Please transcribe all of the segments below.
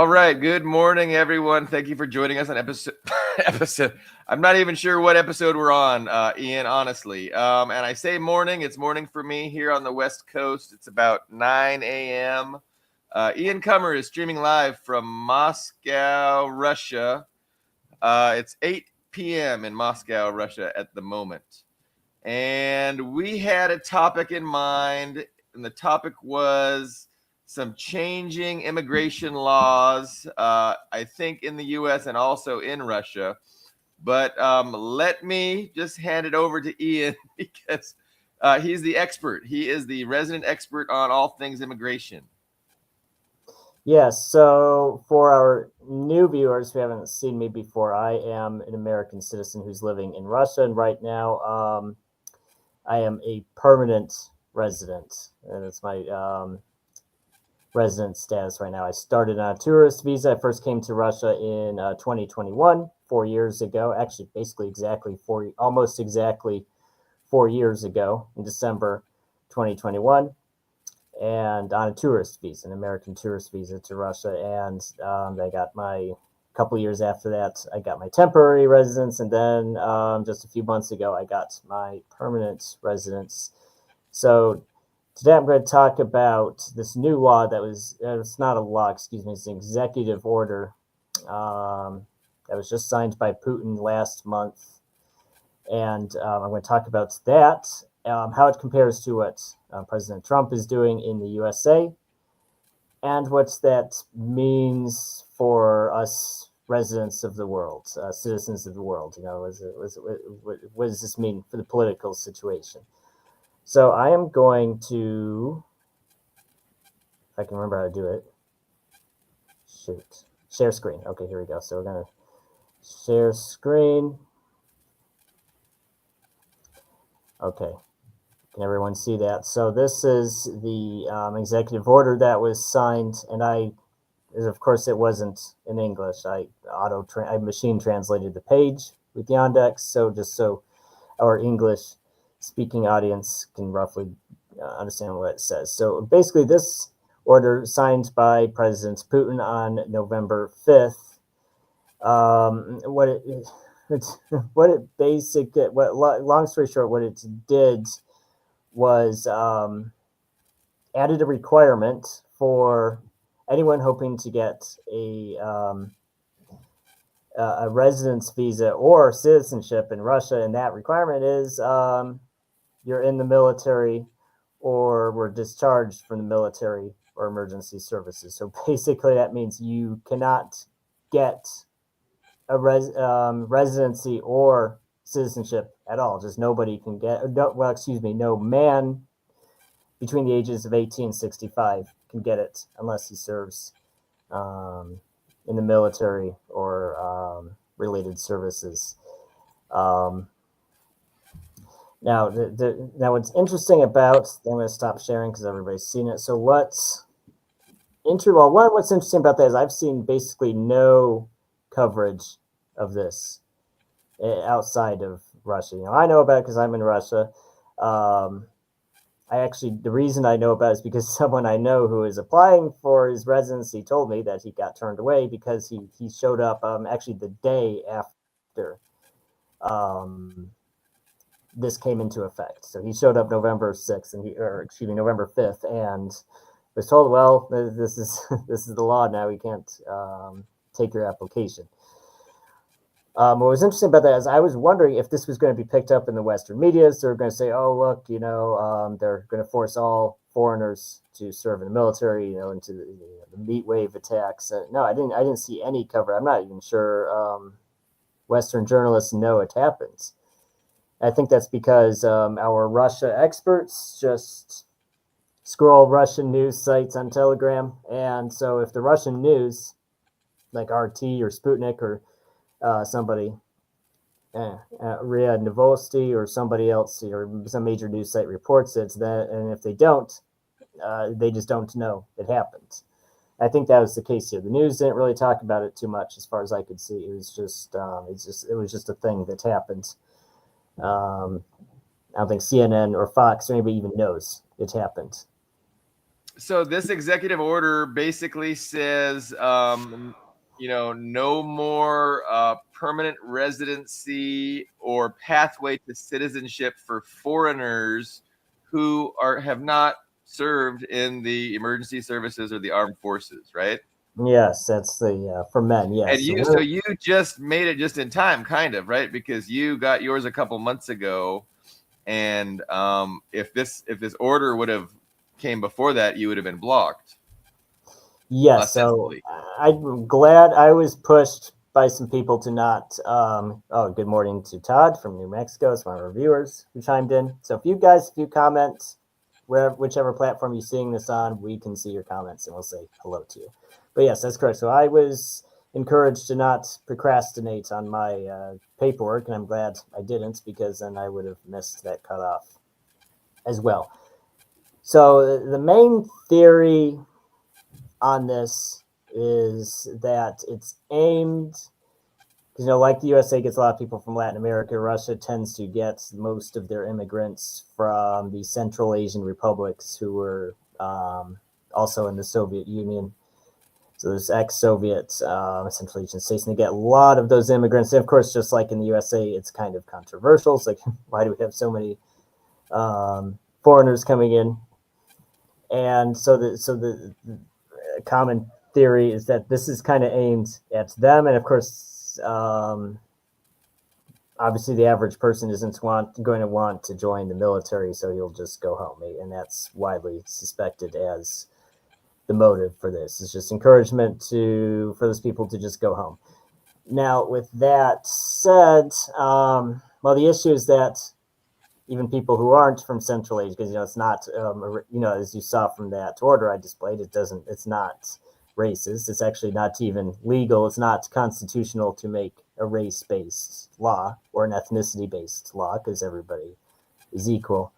All right. Good morning, everyone. Thank you for joining us on episode. episode. I'm not even sure what episode we're on, Ian. Honestly, and I say morning. It's morning for me here on the West Coast. It's about 9 a.m. Ian Cummer is streaming live from Moscow, Russia. It's 8 p.m. in Moscow, Russia at the moment. And we had a topic in mind, and the topic was some changing immigration laws, I think in the US and also in Russia. But let me just hand it over to Ian because he's the expert. He is the resident expert on all things immigration. Yes, so for our new viewers who haven't seen me before, I am an American citizen who's living in Russia, and right now I am a permanent resident, and it's my resident status right now. I started on a tourist visa. I first came to Russia in 2021, 4 years ago, actually basically almost exactly 4 years ago in December 2021. And on a tourist visa, an American tourist visa to Russia. And I got a couple of years after that, I got my temporary residence. And then just a few months ago, I got my permanent residence. So today I'm going to talk about this new law it's not a law, excuse me, it's an executive order that was just signed by Putin last month. And I'm going to talk about that, how it compares to what President Trump is doing in the USA, and what that means for us residents of the world, citizens of the world. What does this mean for the political situation? So I am going to, if I can remember how to do it, share screen. Okay, here we go. So we're going to share screen. Okay. Can everyone see that? So this is the executive order that was signed, and of course, it wasn't in English. I machine translated the page with Yandex, so our English speaking audience can roughly understand what it says. So basically, this order signed by President Putin on November 5th. Long story short, what it did was added a requirement for anyone hoping to get a residence visa or citizenship in Russia, and that requirement is you're in the military or were discharged from the military or emergency services. So basically, that means you cannot get a residency or citizenship at all. Just nobody can get. No man between the ages of 18 and 65 can get it unless he serves in the military or related services. Now, what's interesting about, I'm going to stop sharing because everybody's seen it. So what's interesting about that is I've seen basically no coverage of this outside of Russia. I know about it because I'm in Russia. The reason I know about it is because someone I know who is applying for his residency told me that he got turned away because he showed up actually the day after this came into effect. So he showed up November 6th November 5th, and was told, well, this is the law now. We can't take your application. What was interesting about that is I was wondering if this was going to be picked up in the Western media. So they're going to say, oh, look, they're going to force all foreigners to serve in the military, into the meat wave attacks. No, I didn't see any cover. I'm not even sure Western journalists know it happens. I think that's because our Russia experts just scroll Russian news sites on Telegram. And so if the Russian news, like RT or Sputnik or somebody, RIA Novosti or somebody else, or some major news site reports it, and if they don't, they just don't know it happened. I think that was the case here. The news didn't really talk about it too much, as far as I could see. It was just a thing that happened. I don't think CNN or Fox or anybody even knows it happened. So this executive order basically says, no more permanent residency or pathway to citizenship for foreigners who have not served in the emergency services or the armed forces, right? Yes, that's the for men. And Yes, you just made it just in time, kind of, right? Because you got yours a couple months ago, and if this order would have came before that, you would have been blocked, yes. So ostensibly. I'm glad I was pushed by some people to not. Oh, good morning to Todd from New Mexico. It's one of our viewers who chimed in. So if you comment, whichever platform you're seeing this on, we can see your comments and we'll say hello to you. But yes, that's correct. So I was encouraged to not procrastinate on my paperwork, and I'm glad I didn't because then I would have missed that cutoff as well. So the main theory on this is that it's aimed, like the USA gets a lot of people from Latin America, Russia tends to get most of their immigrants from the Central Asian republics who were also in the Soviet Union. So there's ex-Soviet Central Asian states, and they get a lot of those immigrants. And of course, just like in the USA, it's kind of controversial. It's like, why do we have so many foreigners coming in? And so the common theory is that this is kind of aimed at them, and of course, obviously, the average person isn't going to want to join the military, so he'll just go home, and that's widely suspected as the motive for this. It's just encouragement for those people to just go home. Now, with that said, well, the issue is that even people who aren't from Central Asia, because it's not, as you saw from that order I displayed, it's not racist. It's actually not even legal. It's not constitutional to make a race-based law or an ethnicity-based law because everybody is equal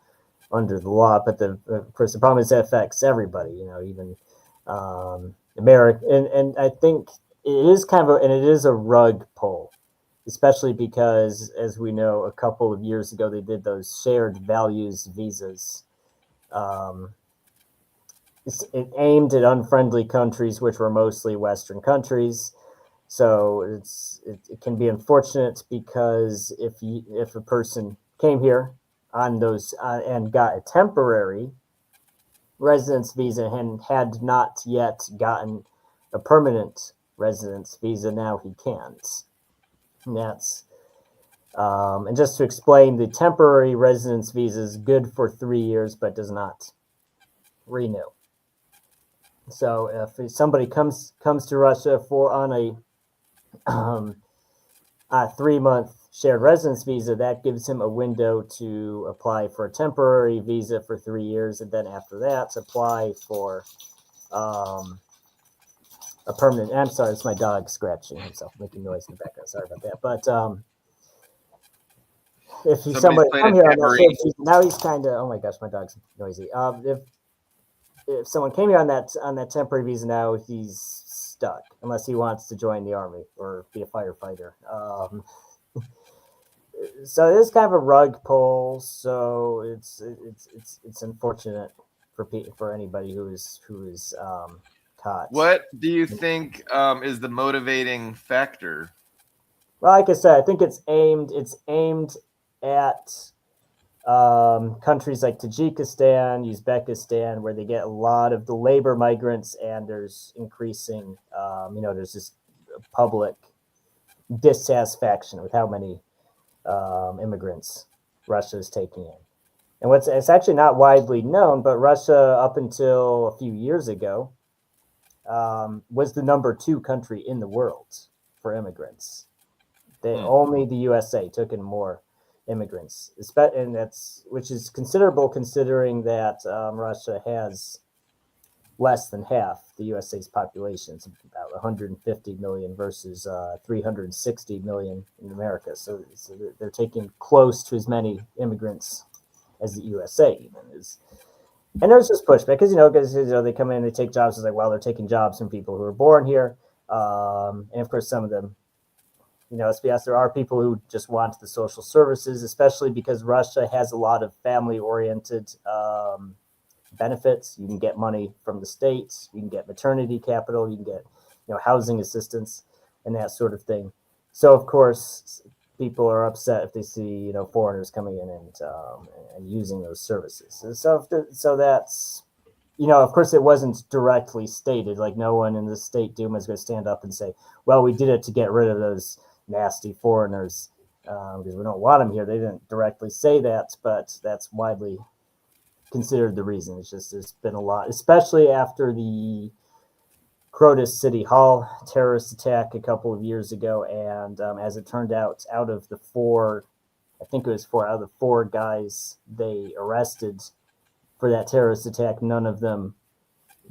under the law. But of course, the problem is that affects everybody. Even America, and I think it is it is a rug pull, especially because, as we know, a couple of years ago they did those shared values visas. Um, it aimed at unfriendly countries, which were mostly Western countries. So it can be unfortunate because if a person came here on those and got a temporary residence visa and had not yet gotten a permanent residence visa, now he can't. And that's and just to explain, the temporary residence visa is good for 3 years, but does not renew. So if somebody comes to Russia on a 3-month shared residence visa, that gives him a window to apply for a temporary visa for 3 years, and then after that, apply for a permanent. I'm sorry, it's my dog scratching himself, making noise in the background. Sorry about that. But if Somebody's somebody playing come a here on that tambourine. shared visa, now he's kind of, oh my gosh, my dog's noisy. If someone came here on that temporary visa, now he's stuck unless he wants to join the army or be a firefighter. So it is kind of a rug pull. So it's unfortunate for anybody who is caught. What do you think is the motivating factor? Well, like I said, I think it's aimed at countries like Tajikistan, Uzbekistan, where they get a lot of the labor migrants, and there's increasing, there's this public dissatisfaction with how many immigrants Russia is taking in. And it's actually not widely known, but Russia, up until a few years ago, was the number 2 country in the world for immigrants. Only the USA took in more immigrants, and which is considerable considering that Russia has less than half the USA's population. It's about 150 million versus 360 million in America. So they're taking close to as many immigrants as the USA even is. And there's just pushback because they come in, they take jobs. It's like, well, they're taking jobs from people who are born here, and of course some of them. Let's be honest, there are people who just want the social services, especially because Russia has a lot of family-oriented benefits. You can get money from the states. You can get maternity capital. You can get, housing assistance and that sort of thing. So of course, people are upset if they see, foreigners coming in and using those services. And so that's, of course, it wasn't directly stated. Like, no one in the state Duma is going to stand up and say, "Well, we did it to get rid of those nasty foreigners because we don't want them here." They didn't directly say that, but that's widely considered the reason. It's just there's been a lot, especially after the Crotus City Hall terrorist attack a couple of years ago, and as it turned out, out of the four, I think it was four out of the four guys they arrested for that terrorist attack, none of them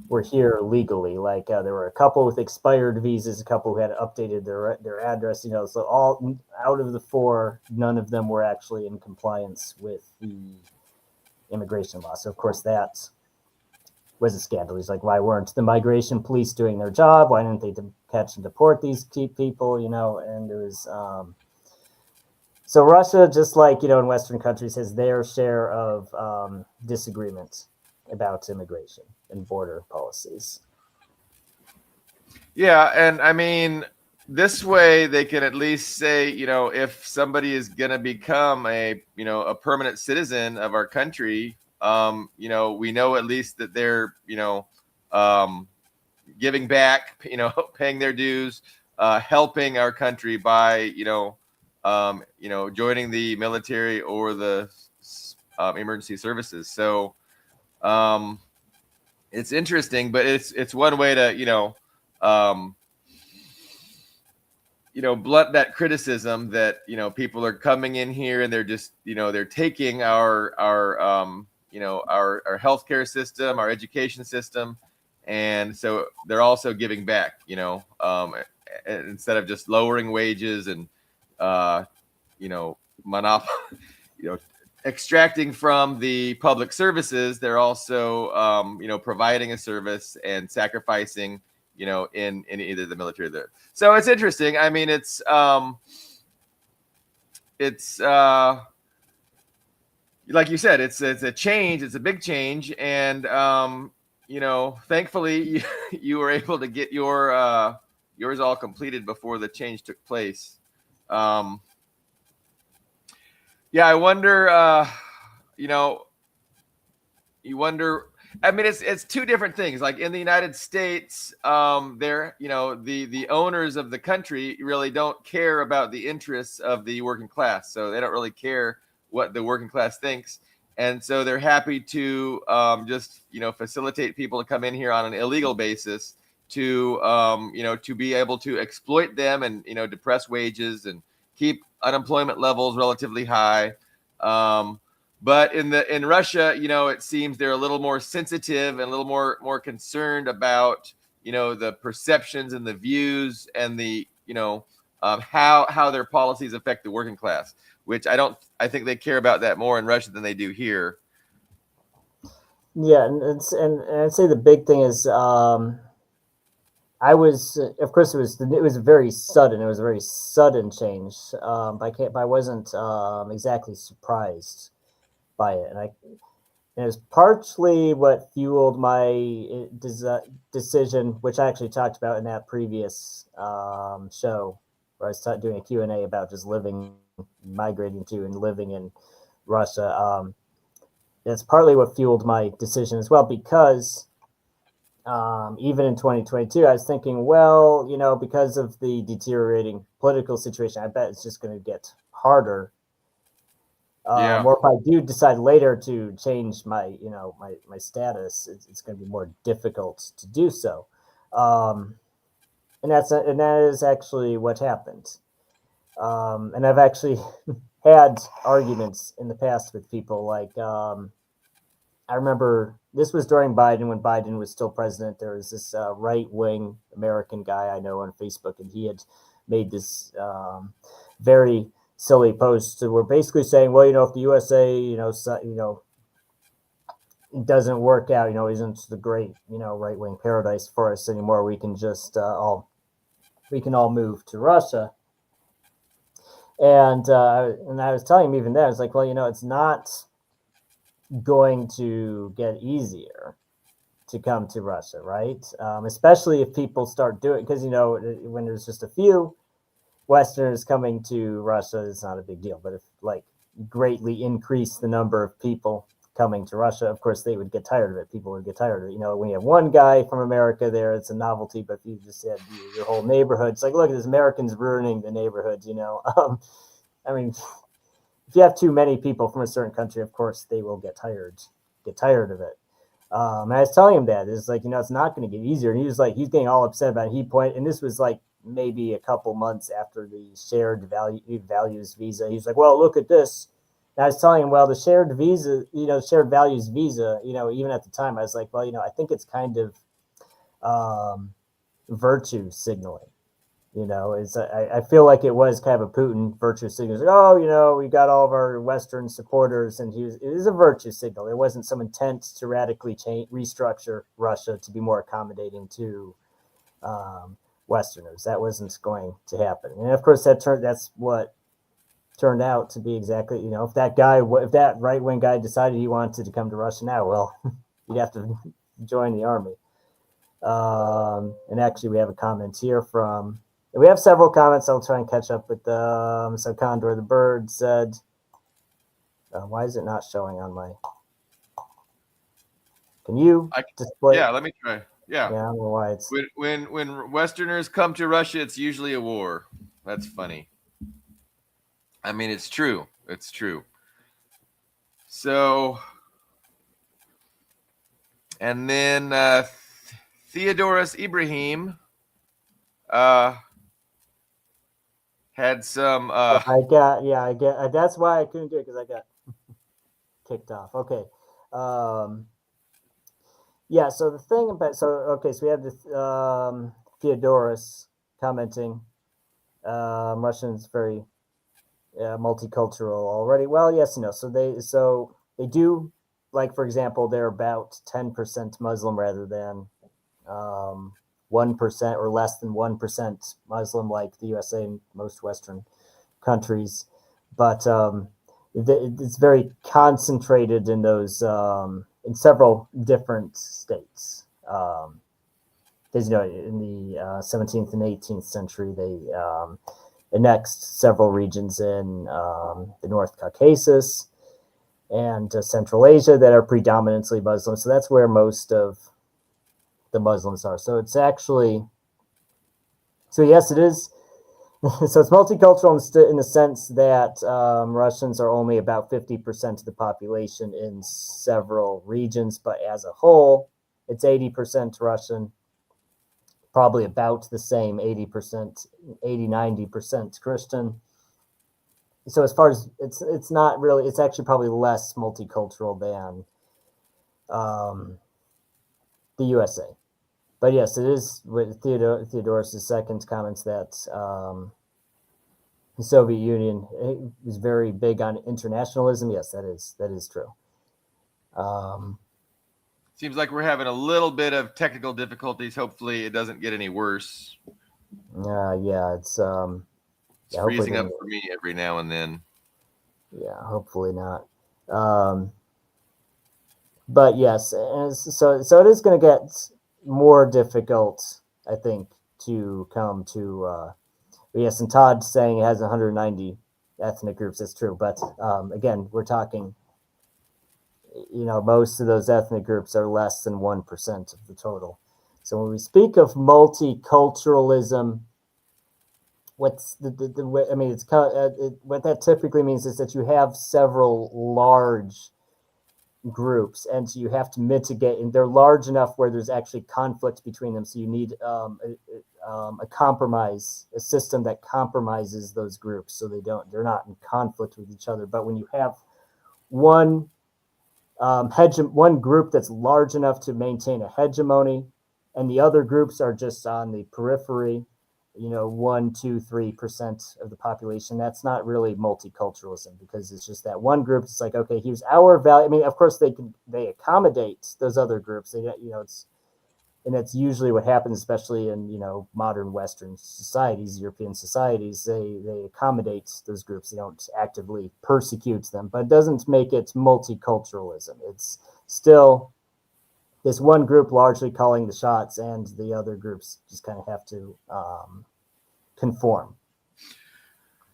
were here legally. Like there were a couple with expired visas, a couple who had updated their address. So all out of the four, none of them were actually in compliance with the immigration law. So of course that was a scandal. He's like, why weren't the migration police doing their job? Why didn't they catch and deport these people? And there was. So Russia, just like, in Western countries, has their share of disagreement about immigration and border policies. Yeah, and I mean, this way they can at least say, if somebody is going to become a permanent citizen of our country, we know at least that they're, giving back, paying their dues, helping our country by, joining the military or the emergency services. So it's interesting, but it's one way to, blunt that criticism that, people are coming in here and they're just, they're taking our healthcare system, our education system. And so they're also giving back, instead of just lowering wages and, extracting from the public services, they're also, providing a service and sacrificing, in either the military or the. So it's interesting. I mean, it's like you said, it's a change. It's a big change, and thankfully you were able to get yours all completed before the change took place. Yeah, I wonder. You wonder. I mean, it's two different things. Like in the United States, they're the owners of the country really don't care about the interests of the working class, so they don't really care what the working class thinks, and so they're happy to just facilitate people to come in here on an illegal basis to to be able to exploit them and depress wages and keep unemployment levels relatively high. But in Russia, it seems they're a little more sensitive and a little more concerned about the perceptions and the views and the how their policies affect the working class, which I think they care about that more in Russia than they do here. Yeah, and I'd say the big thing is I was, of course, it was very sudden. It was a very sudden change. But I wasn't exactly surprised by it, and it was partially what fueled my decision, which I actually talked about in that previous show, where I was doing a Q&A about just migrating to and living in Russia. It's partly what fueled my decision as well, because even in 2022, I was thinking, well, because of the deteriorating political situation, I bet it's just going to get harder. Or if I do decide later to change my status, it's going to be more difficult to do so. And that is actually what happened. And I've actually had arguments in the past with people. Like, I remember this was during Biden, when Biden was still president. There was this right-wing American guy I know on Facebook, and he had made this very silly post. We're basically saying, well, if the USA, doesn't work out, isn't the great, right-wing paradise for us anymore, we can just all move to Russia. And I was telling him even then, it's like, well, it's not going to get easier to come to Russia, right? Especially if people start doing, because when there's just a few Westerners coming to Russia, it's not a big deal. But if like greatly increase the number of people coming to Russia, of course they would get tired of it. People would get tired of it. When you have one guy from America there, it's a novelty. But if you just had your whole neighborhood, it's like, look, there's Americans ruining the neighborhood. I mean, if you have too many people from a certain country, of course they will get tired of it. And I was telling him that it's like, it's not going to get easier. And he was like, he's getting all upset about it. And this was like maybe a couple months after the shared values visa. He's like, well, look at this. And I was telling him, well, the shared values visa, even at the time, I was like, well, I think it's kind of virtue signaling. I feel like it was kind of a Putin virtue signal. Like, oh, we got all of our Western supporters, and it was a virtue signal. It wasn't some intent to radically restructure Russia to be more accommodating to Westerners. That wasn't going to happen. And of course, that's what turned out to be exactly, if that right-wing guy decided he wanted to come to Russia now, well, you'd have to join the army. And actually, we have a comment here we have several comments. I'll try and catch up with them. So Condor the Bird said, why is it not showing on my... Can you display? Yeah, let me try. Yeah. I don't know why it's... When Westerners come to Russia, it's usually a war. That's funny. I mean, it's true. It's true. So, and then Theodoros Ibrahim had some. That's why I couldn't do it, because I got kicked off. Okay. Yeah. So the thing about so we have this Theodoros commenting. Russians very multicultural already. Well, yes and no. So they do, like, for example, they're about 10% Muslim rather than 1% or less than 1% Muslim, like the USA and most Western countries. But it's very concentrated in those in several different states. Because in the 17th and 18th century, they annexed several regions in the North Caucasus and Central Asia that are predominantly Muslim. So that's where most of the Muslims are. So it's actually, yes, it is. So it's multicultural in the sense that Russians are only about 50% of the population in several regions, but as a whole, it's 80% Russian, probably about the same 90% Christian. So as far as it's not really, it's actually probably less multicultural than the USA. But yes, it is with Theodoros' second comments that the Soviet Union was very big on internationalism. Yes, that is true. Seems like we're having a little bit of technical difficulties. Hopefully, it doesn't get any worse. Yeah, it's freezing up for me every now and then. Yeah, hopefully not. But yes, so it is going to get more difficult, I think, to come to. Yes, and Todd saying it has 190 ethnic groups. That's true, but again, we're talking. Most of those ethnic groups are less than 1% of the total. So when we speak of multiculturalism, what's what that typically means is that you have several large groups, and so you have to mitigate, and they're large enough where there's actually conflict between them. So you need a compromise, a system that compromises those groups, so they're not in conflict with each other. But when you have one group that's large enough to maintain a hegemony, and the other groups are just on the periphery, 1, 2, 3% of the population, that's not really multiculturalism, because it's just that one group. It's like, okay, here's our value. I mean, of course they accommodate those other groups. It's and that's usually what happens, especially in modern Western societies, European societies. They accommodate those groups. They don't actively persecute them, but it doesn't make it multiculturalism. It's still this one group largely calling the shots, and the other groups just kind of have to conform.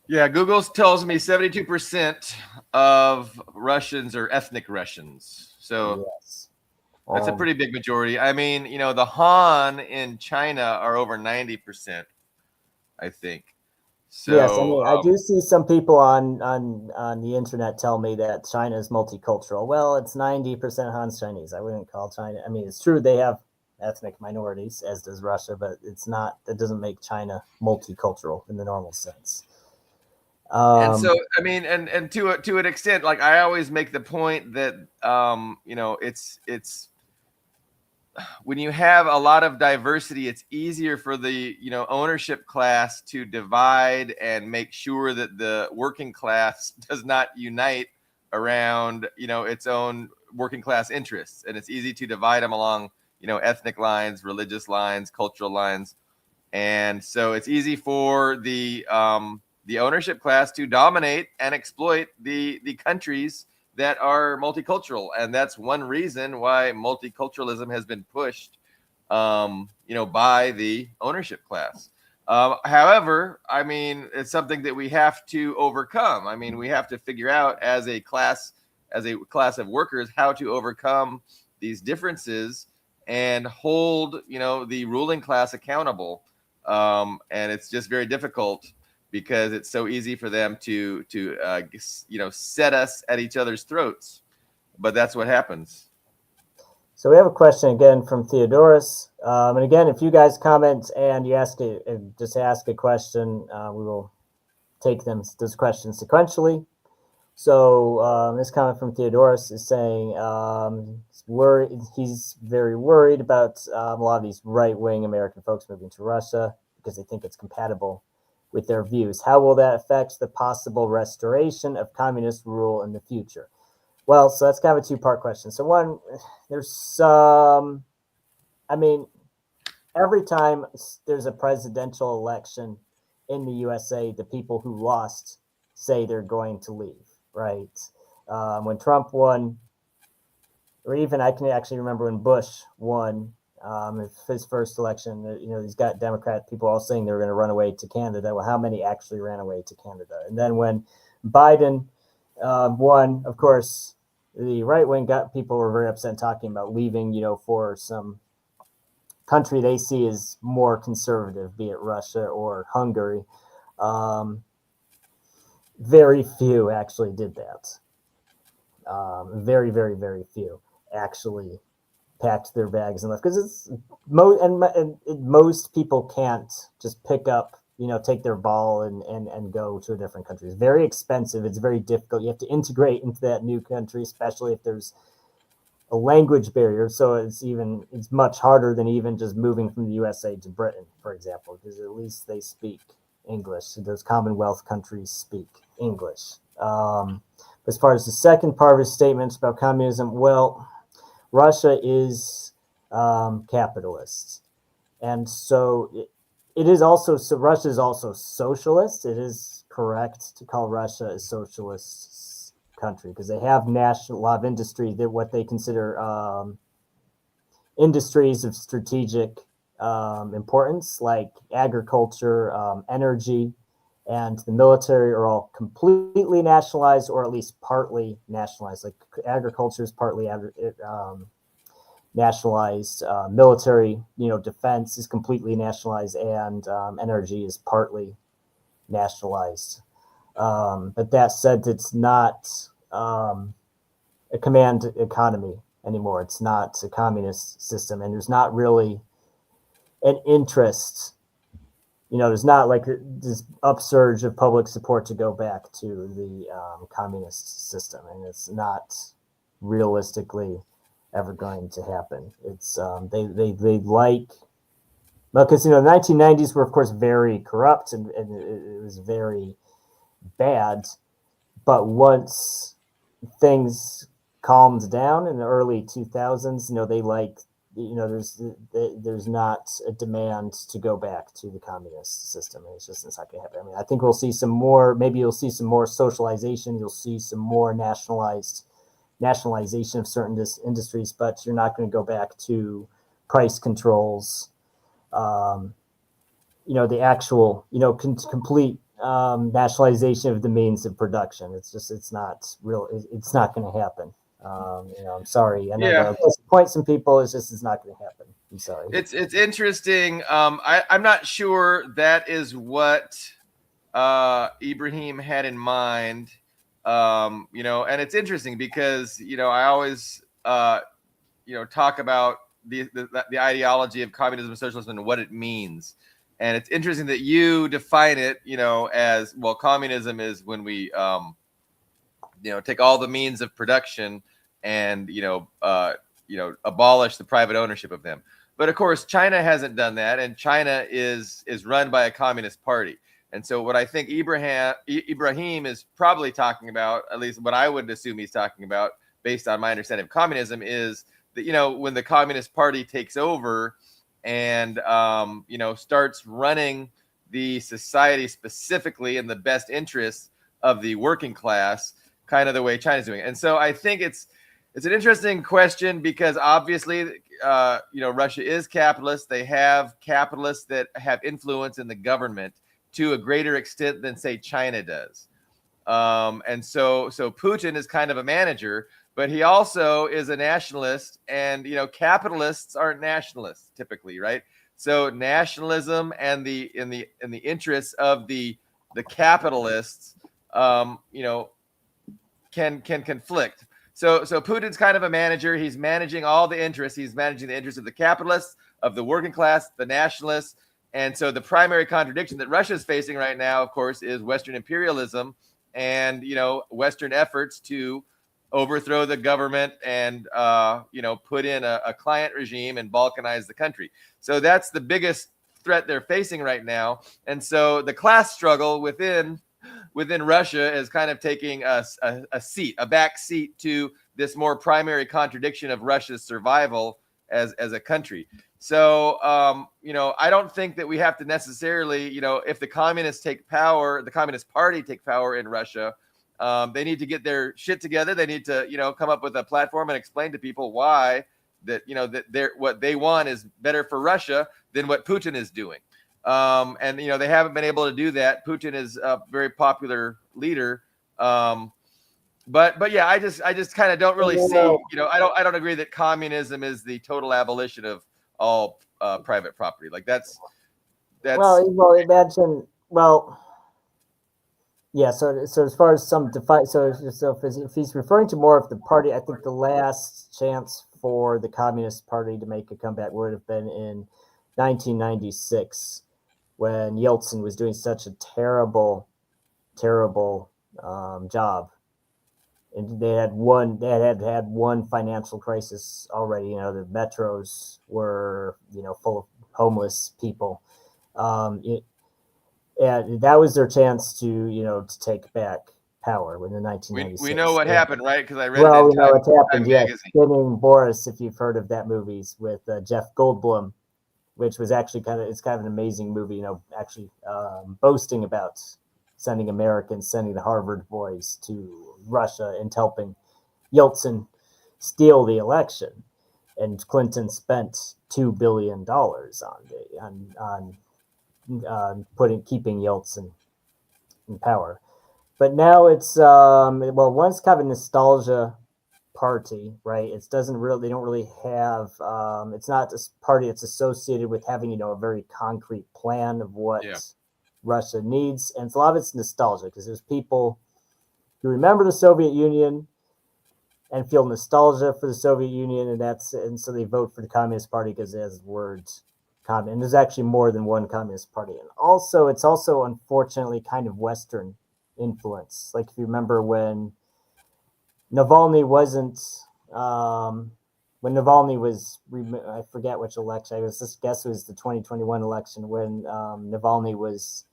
Yeah, Google tells me 72% of Russians are ethnic Russians. So Yes. that's a pretty big majority. I mean, the Han in China are over 90%, I think. So yes, I mean, I do see some people on the internet tell me that China is multicultural. Well, it's 90% Han's Chinese. I wouldn't call China. I mean, it's true they have ethnic minorities, as does Russia, but it's not. That doesn't make China multicultural in the normal sense. And so, I mean, and to an extent, like I always make the point that it's when you have a lot of diversity, it's easier for the ownership class to divide and make sure that the working class does not unite around its own working class interests, and it's easy to divide them along ethnic lines, religious lines, cultural lines, and so it's easy for the ownership class to dominate and exploit the countries that are multicultural, and that's one reason why multiculturalism has been pushed, by the ownership class. However, I mean, it's something that we have to overcome. I mean, we have to figure out as a class of workers how to overcome these differences and hold, the ruling class accountable. And it's just very difficult because it's so easy for them to set us at each other's throats. But that's what happens. So we have a question again from Theodorus. And again, if you guys comment and you just ask a question, we will take those questions sequentially. So this comment from Theodorus is saying he's very worried about a lot of these right-wing American folks moving to Russia because they think it's compatible with their views. How will that affect the possible restoration of communist rule in the future? Well, so that's kind of a two-part question. So one, there's some, I mean, every time there's a presidential election in the USA, the people who lost say they're going to leave, right? When Trump won, or even I can actually remember when Bush won his first election, he's got Democrat people all saying they were going to run away to Canada. Well, how many actually ran away to Canada? And then when Biden won, of course, the right wing people were very upset talking about leaving, for some country they see as more conservative, be it Russia or Hungary. Very few actually did that. Very, very, very few actually packed their bags and left, because it's most people can't just pick up, take their ball and go to a different country. It's very expensive. It's very difficult. You have to integrate into that new country, especially if there's a language barrier. So it's much harder than even just moving from the USA to Britain, for example, because at least they speak English. Those Commonwealth countries speak English. As far as the second part of his statements about communism, well, Russia is capitalist, and so it is also. So Russia is also socialist. It is correct to call Russia a socialist country because they have a lot of industry that what they consider industries of strategic importance, like agriculture, energy, and the military are all completely nationalized, or at least partly nationalized. Like agriculture is partly nationalized, military, defense is completely nationalized, and energy is partly nationalized. But that said, it's not a command economy anymore. It's not a communist system, and there's not really an interest. There's not like this upsurge of public support to go back to the communist system, and it's not realistically ever going to happen. It's they like, because the 1990s were of course very corrupt and it was very bad, but once things calmed down in the early 2000s, they like there's not a demand to go back to the communist system. It's not going to happen. I mean, I think we'll see some more. Maybe you'll see some more socialization. You'll see some more nationalization of certain industries, but you're not going to go back to price controls. The actual, complete nationalization of the means of production. It's not real. It's not going to happen. I'm sorry. I know that'll disappoint some people. It's not going to happen. I'm sorry. It's interesting. I'm not sure that is what Ibrahim had in mind. And it's interesting because I always talk about the ideology of communism and socialism and what it means. And it's interesting that you define it, as well. Communism is when we, take all the means of production and abolish the private ownership of them. But of course, China hasn't done that, and China is run by a communist party. And so, what I think Ibrahim is probably talking about, at least what I would assume he's talking about, based on my understanding of communism, is that when the Communist Party takes over and starts running the society specifically in the best interests of the working class, kind of the way China's doing it. And so I think it's an interesting question because obviously Russia is capitalist. They have capitalists that have influence in the government to a greater extent than, say, China does. And so Putin is kind of a manager, but he also is a nationalist, and capitalists aren't nationalists typically, right? So nationalism and in the interests of the capitalists, can conflict. So Putin's kind of a manager. He's managing all the interests. He's managing the interests of the capitalists, of the working class, the nationalists. And so the primary contradiction that Russia is facing right now, of course, is Western imperialism and Western efforts to overthrow the government and put in a client regime and balkanize the country. So that's the biggest threat they're facing right now. And so the class struggle within Russia is kind of taking a back seat to this more primary contradiction of Russia's survival as a country. So I don't think that we have to necessarily, if the communists take power, the Communist Party take power in Russia, they need to get their shit together. They need to, come up with a platform and explain to people why that what they want is better for Russia than what Putin is doing. And they haven't been able to do that. Putin is a very popular leader. But yeah, I just kind of don't really see, I don't agree that communism is the total abolition of all private property. Like that's well, imagine, yeah. So as far as some define, if he's referring to more of the party, I think the last chance for the Communist Party to make a comeback would have been in 1996 when Yeltsin was doing such a terrible job. And they had had one financial crisis already. The metros were, full of homeless people. And that was their chance to take back power in the 1996. We know what happened, right? Because I read. Well, we know what happened. Yeah, Spinning Boris, if you've heard of that movie with Jeff Goldblum, which was actually kind of an amazing movie. Actually boasting about sending the Harvard boys to Russia and helping Yeltsin steal the election, and Clinton spent $2 billion on keeping Yeltsin in power. But now it's one's kind of a nostalgia party, right? They don't really have. It's not this party that's associated with having a very concrete plan of what Russia needs, and a lot of it's nostalgia because there's people who remember the Soviet Union and feel nostalgia for the Soviet Union, and so they vote for the Communist Party because it has the words communist. And there's actually more than one Communist Party, and it's also unfortunately kind of Western influence. Like if you remember when Navalny was, I forget which election. I guess it was the 2021 election when Navalny was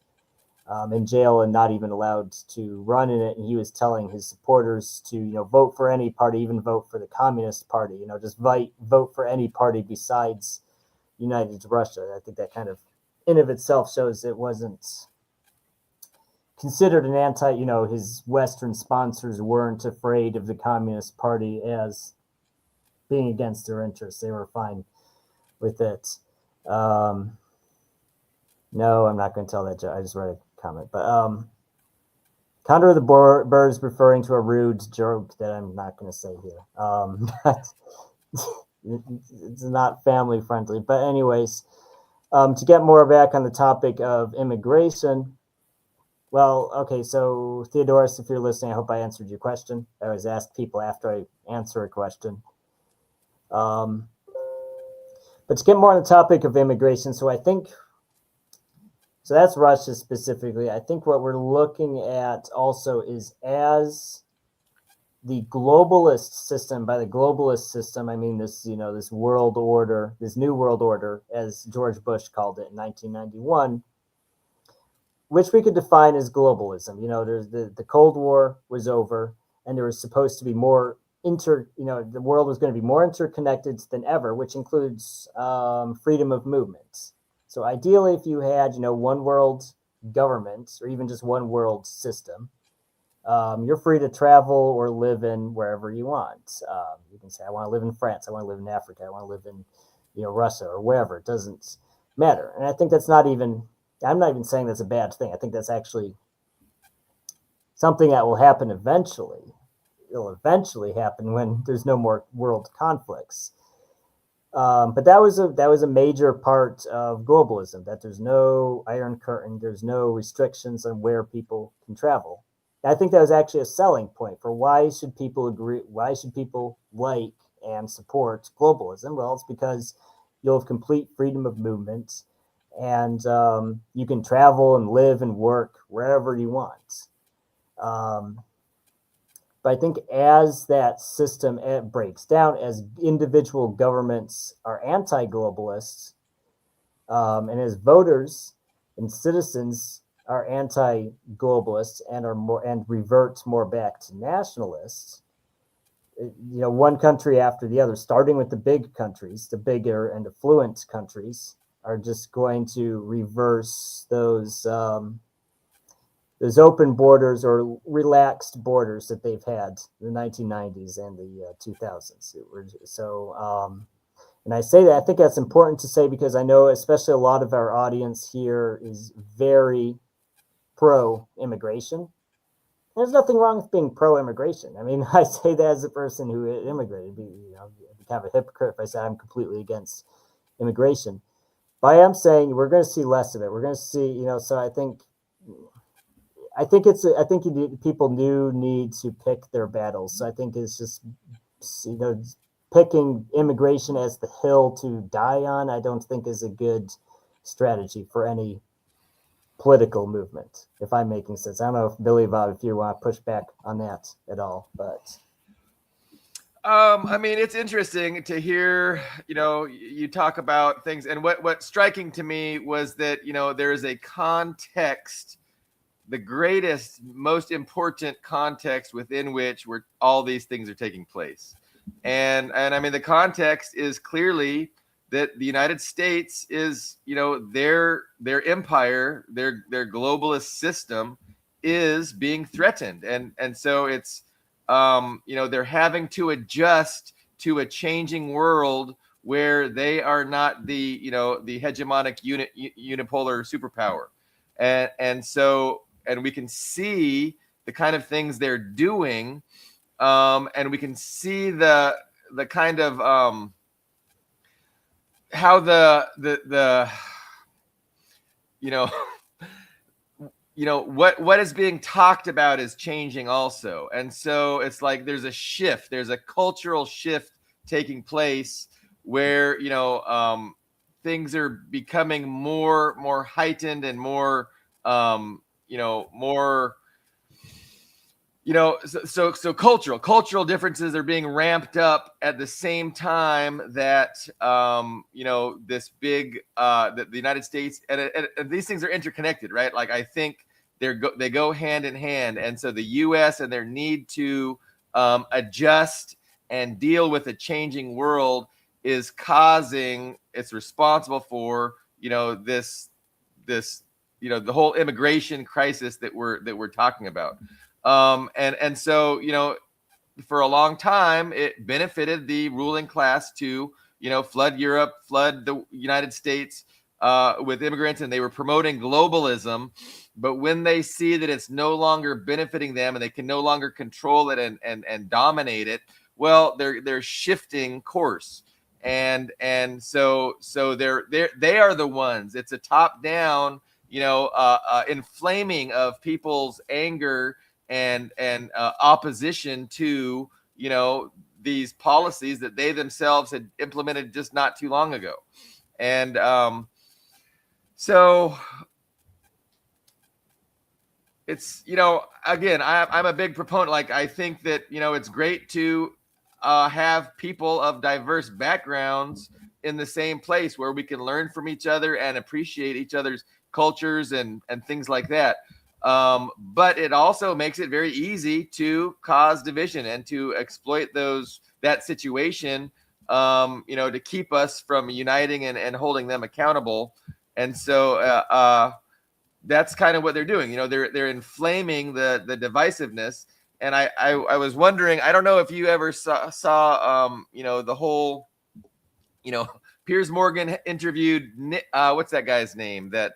in jail and not even allowed to run in it. And he was telling his supporters to, vote for any party, even vote for the Communist Party, just vote for any party besides United Russia. I think that kind of in of itself shows it wasn't considered an his Western sponsors weren't afraid of the Communist Party as being against their interests. They were fine with it. No, I'm not going to tell that joke. I just read a comment. But Condor of the Birds referring to a rude joke that I'm not going to say here. It's not family friendly. But anyways, to get more back on the topic of immigration, well, okay, so Theodorus, if you're listening, I hope I answered your question. I always ask people after I answer a question. But to get more on the topic of immigration, so that's Russia specifically. I think what we're looking at also is as the globalist system, by the globalist system, I mean this world order, this new world order, as George Bush called it in 1991, which we could define as globalism. There's the Cold War was over, and there was supposed to be more the world was going to be more interconnected than ever, which includes freedom of movement. So ideally, if you had, one world government or even just one world system, you're free to travel or live in wherever you want. You can say, I want to live in France. I want to live in Africa. I want to live in, Russia or wherever. It doesn't matter. And I think I'm not even saying that's a bad thing. I think that's actually something that will happen eventually. It'll eventually happen when there's no more world conflicts. But that was a major part of globalism, that there's no Iron Curtain, there's no restrictions on where people can travel. And I think that was actually a selling point for why should people like and support globalism? Well, it's because you'll have complete freedom of movement, and you can travel and live and work wherever you want. But I think as that system breaks down, as individual governments are anti-globalists, and as voters and citizens are anti-globalists and revert more back to nationalists, one country after the other, starting with the big countries, the bigger and affluent countries, are just going to reverse those open borders or relaxed borders that they've had in the 1990s and the 2000s. And I say that, I think that's important to say because I know especially a lot of our audience here is very pro-immigration. There's nothing wrong with being pro-immigration. I mean, I say that as a person who immigrated. I'd be kind of a hypocrite if I say I'm completely against immigration. But I am saying we're going to see less of it. We're going to see, so I think people do need to pick their battles. So I think it's just, picking immigration as the hill to die on, I don't think is a good strategy for any political movement, if I'm making sense. I don't know if Billy Bob, if you want to push back on that at all, but. I mean, it's interesting to hear, you talk about things, and what's striking to me was that, there is a context, the greatest, most important context within which all these things are taking place. And I mean, the context is clearly that the United States is, their empire, their globalist system is being threatened. And so it's, they're having to adjust to a changing world where they are not the hegemonic unipolar superpower. And we can see the kind of things they're doing, and we can see the kind of how the what is being talked about is changing also. And so it's like there's a cultural shift taking place where things are becoming more heightened and more more so cultural differences are being ramped up at the same time that this big the United States and these things are interconnected, right? Like I think they go hand in hand. And so the U.S. and their need to adjust and deal with a changing world is it's responsible for, this, the whole immigration crisis that we're talking about. And so, for a long time, it benefited the ruling class to, flood Europe, flood the United States with immigrants, and they were promoting globalism. But when they see that it's no longer benefiting them and they can no longer control it and dominate it, well, they're shifting course. And so they are the ones. It's a top down, inflaming of people's anger and opposition to, these policies that they themselves had implemented just not too long ago. And so it's, again, I'm a big proponent. Like, I think that, it's great to have people of diverse backgrounds in the same place where we can learn from each other and appreciate each other's cultures and things like that. But it also makes it very easy to cause division and to exploit that situation, to keep us from uniting and holding them accountable. And so that's kind of what they're doing. They're inflaming the divisiveness. And I was wondering, I don't know if you ever saw the whole, Piers Morgan interviewed what's that guy's name that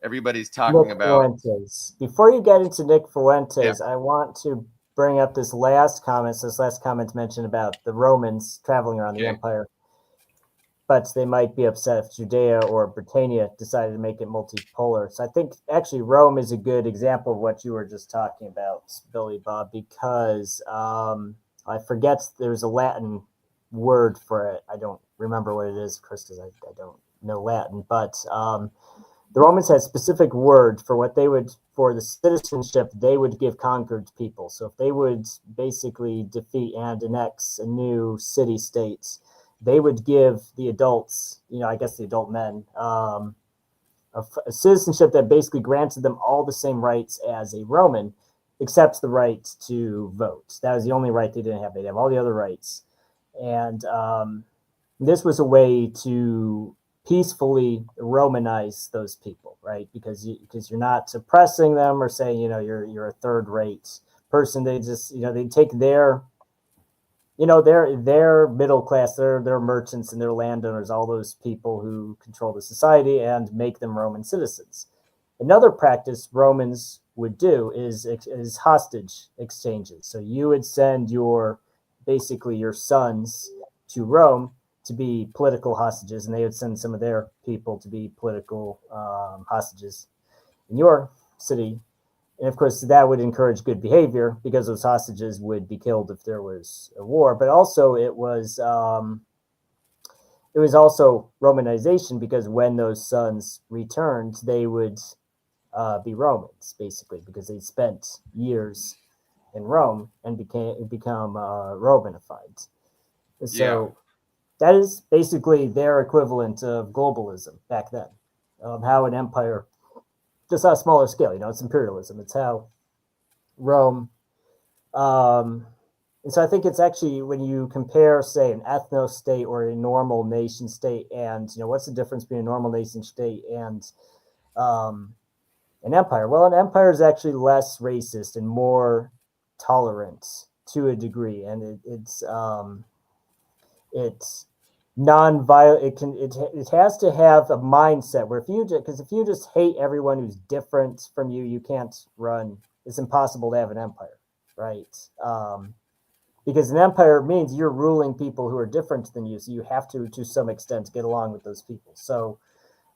everybody's talking Nick about? Fuentes. Before you get into Nick Fuentes, Yeah. I want to bring up this last comment mentioned about the Romans traveling around the empire. But they might be upset if Judea or Britannia decided to make it multipolar. So I think actually Rome is a good example of what you were just talking about, Billy Bob, because I forget there's a Latin word for it. I don't remember what it is, Chris, because I don't know Latin. But the Romans had a specific word for what they would, for the citizenship they would give conquered people. So if they would basically defeat and annex a new city-state, they would give the adults, I guess the adult men, a citizenship that basically granted them all the same rights as a Roman, except the right to vote. That was the only right they didn't have. They'd have all the other rights. And this was a way to peacefully Romanize those people, right? Because you're not suppressing them or saying, you're a third-rate person. They just, they take their their middle class, their merchants and their landowners, all those people who control the society, and make them Roman citizens. Another practice Romans would do is hostage exchanges. So you would send basically your sons to Rome to be political hostages, and they would send some of their people to be political hostages in your city. And of course, that would encourage good behavior because those hostages would be killed if there was a war. But also, it was also Romanization, because when those sons returned, they would be Romans, basically, because they spent years in Rome and become Romanified. So that is basically their equivalent of globalism back then. How an empire, just on a smaller scale, it's imperialism. It's how Rome, and so I think it's actually, when you compare, say, an ethno-state or a normal nation state, and what's the difference between a normal nation state and an empire? Well, an empire is actually less racist and more tolerant to a degree, and it's non-violent. It has to have a mindset where if you just hate everyone who's different from you, you can't run. It's impossible to have an empire, right? Because an empire means you're ruling people who are different than you, so you have to some extent, get along with those people. So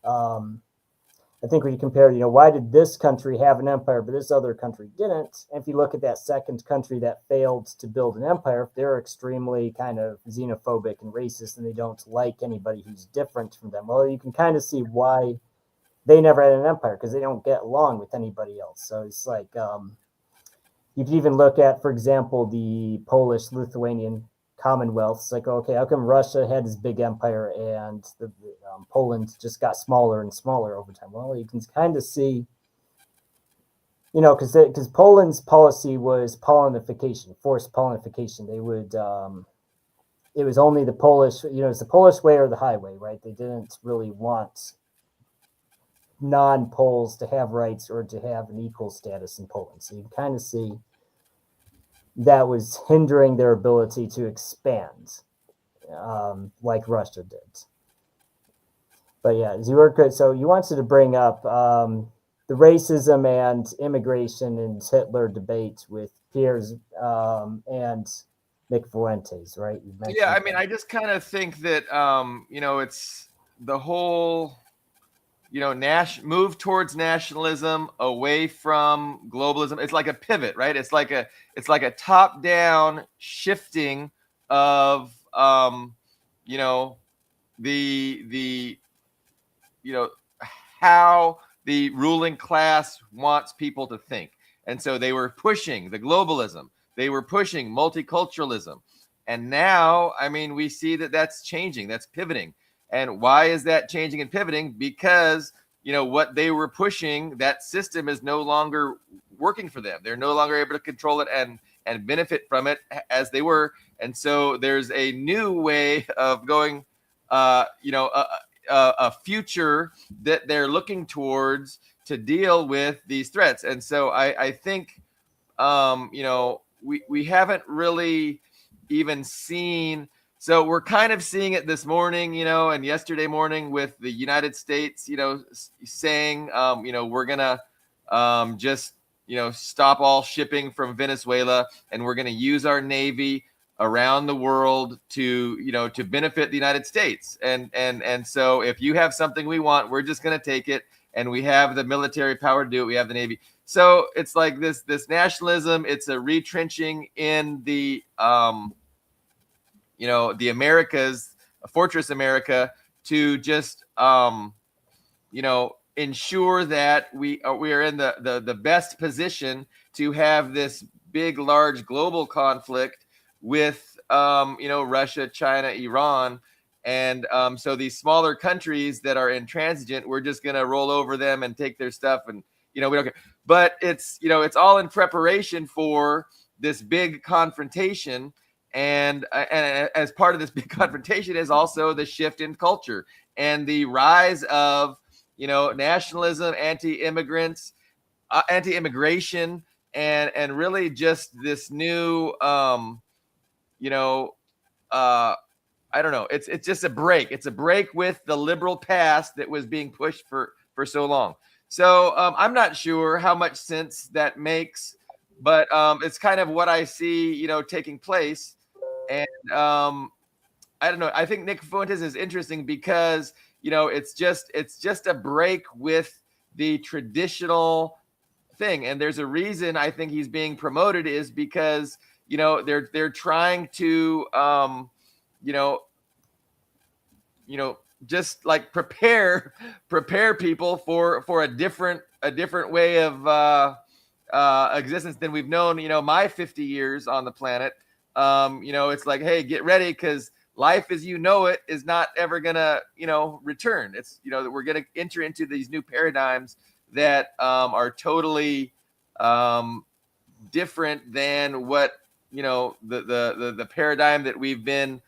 I think when you compare, why did this country have an empire but this other country didn't? And if you look at that second country that failed to build an empire, they're extremely kind of xenophobic and racist, and they don't like anybody who's different from them. Well, you can kind of see why they never had an empire, because they don't get along with anybody else. So it's like, you can even look at, for example, the Polish-Lithuanian Commonwealth. It's like, okay, how come Russia had this big empire and Poland just got smaller and smaller over time? Well, you can kind of see you know, because Poland's policy was Polonification, forced Polonification. They would, it was only the Polish, you know, it's the Polish way or the highway, right? They didn't really want non-Poles to have rights or to have an equal status in Poland. So you kind of see that was hindering their ability to expand, like Russia did. But yeah, so you wanted to bring up the racism and immigration and Hitler debate with Piers and Nick Fuentes, right? Yeah, I mean, I just kind of think that you know, it's the whole, you know, move towards nationalism away from globalism. It's like a pivot, right? It's like a top-down shifting of you know, the you know, how the ruling class wants people to think. And so they were pushing the globalism. They were pushing multiculturalism. And now, I mean, we see that that's changing, that's pivoting. And why is that changing and pivoting? Because, you know, what they were pushing, that system is no longer working for them. They're no longer able to control it and benefit from it as they were. And so there's a new way of going, you know, a future that they're looking towards to deal with these threats. And so I think, you know, we haven't really even seen. So we're kind of seeing it this morning, you know, and yesterday morning with the United States, you know, saying, you know, we're going to just, you know, stop all shipping from Venezuela, and we're going to use our Navy around the world to, you know, to benefit the United States. And so if you have something we want, we're just going to take it. And we have the military power to do it. We have the Navy. So it's like this nationalism. It's a retrenching in the, you know, the Americas, Fortress America, to just, you know, ensure that we are in the best position to have this big, large global conflict with, you know, Russia, China, Iran. And so these smaller countries that are intransigent, we're just going to roll over them and take their stuff. And, you know, we don't care. But it's, you know, it's all in preparation for this big confrontation. And as part of this big confrontation is also the shift in culture and the rise of, you know, nationalism, anti-immigrants, anti-immigration, and really just this new, you know, I don't know. It's just a break. It's a break with the liberal past that was being pushed for so long. So I'm not sure how much sense that makes, but it's kind of what I see, you know, taking place. And I don't know. I think Nick Fuentes is interesting because, you know, it's just a break with the traditional thing. And there's a reason I think he's being promoted is because, you know, they're trying to, you know, just like prepare people for a different way of existence than we've known, you know, my 50 years on the planet. You know, it's like, hey, get ready, because life as you know it is not ever gonna, you know, return. It's, you know, that we're gonna enter into these new paradigms that are totally different than what, you know, the paradigm that we've been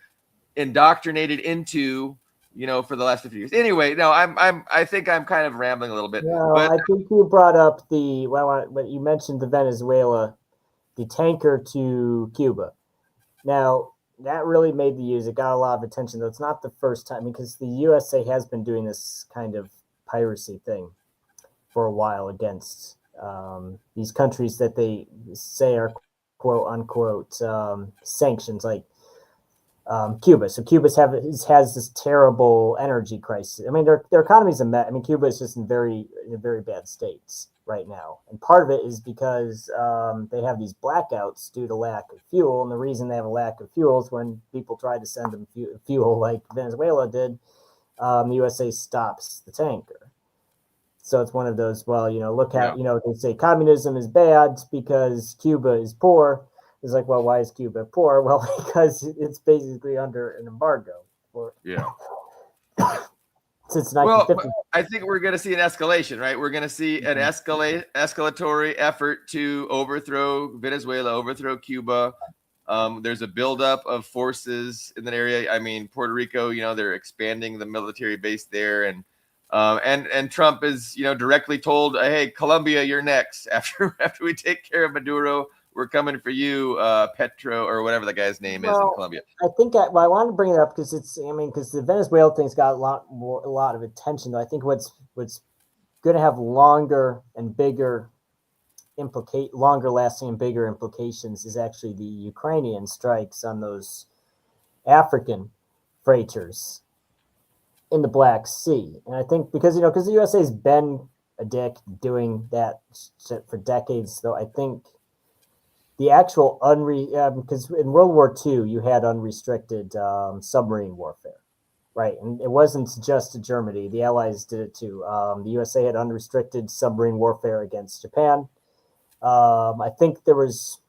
indoctrinated into, you know, for the last 50 years. Anyway, no, I think I'm kind of rambling a little bit. No, but I think you brought up what you mentioned, the Venezuela, the tanker to Cuba. Now, that really made the news. It got a lot of attention, though it's not the first time, because the USA has been doing this kind of piracy thing for a while against these countries that they say are quote unquote sanctions, like Cuba. So Cuba has this terrible energy crisis. I mean, their economy's a mess. I mean, Cuba is just in very bad states right now, and part of it is because they have these blackouts due to lack of fuel. And the reason they have a lack of fuel is when people try to send them fuel, like Venezuela did, the USA stops the tanker. So it's one of those. Well, you know, look at, you know, they say communism is bad because Cuba is poor. It's like, well, why is Cuba poor? Well, because it's basically under an embargo. since Well, 1950. I think we're going to see an escalation, right? We're going to see an escalatory effort to overthrow Venezuela, overthrow Cuba. There's a buildup of forces in that area. I mean, Puerto Rico, they're expanding the military base there, and Trump is, directly told, hey, Colombia, you're next. After we take care of Maduro, we're coming for you, Petro, or whatever the guy's name is in Colombia. I think I wanted to bring it up because because the Venezuela thing's got a lot of attention. Though I think what's going to have longer and bigger longer lasting and bigger implications is actually the Ukrainian strikes on those African freighters in the Black Sea. And I think because the USA has been a dick doing that shit for decades, though I think the actual because in World War II you had unrestricted submarine warfare, right? And it wasn't just Germany; the Allies did it too. The USA had unrestricted submarine warfare against Japan. I think there was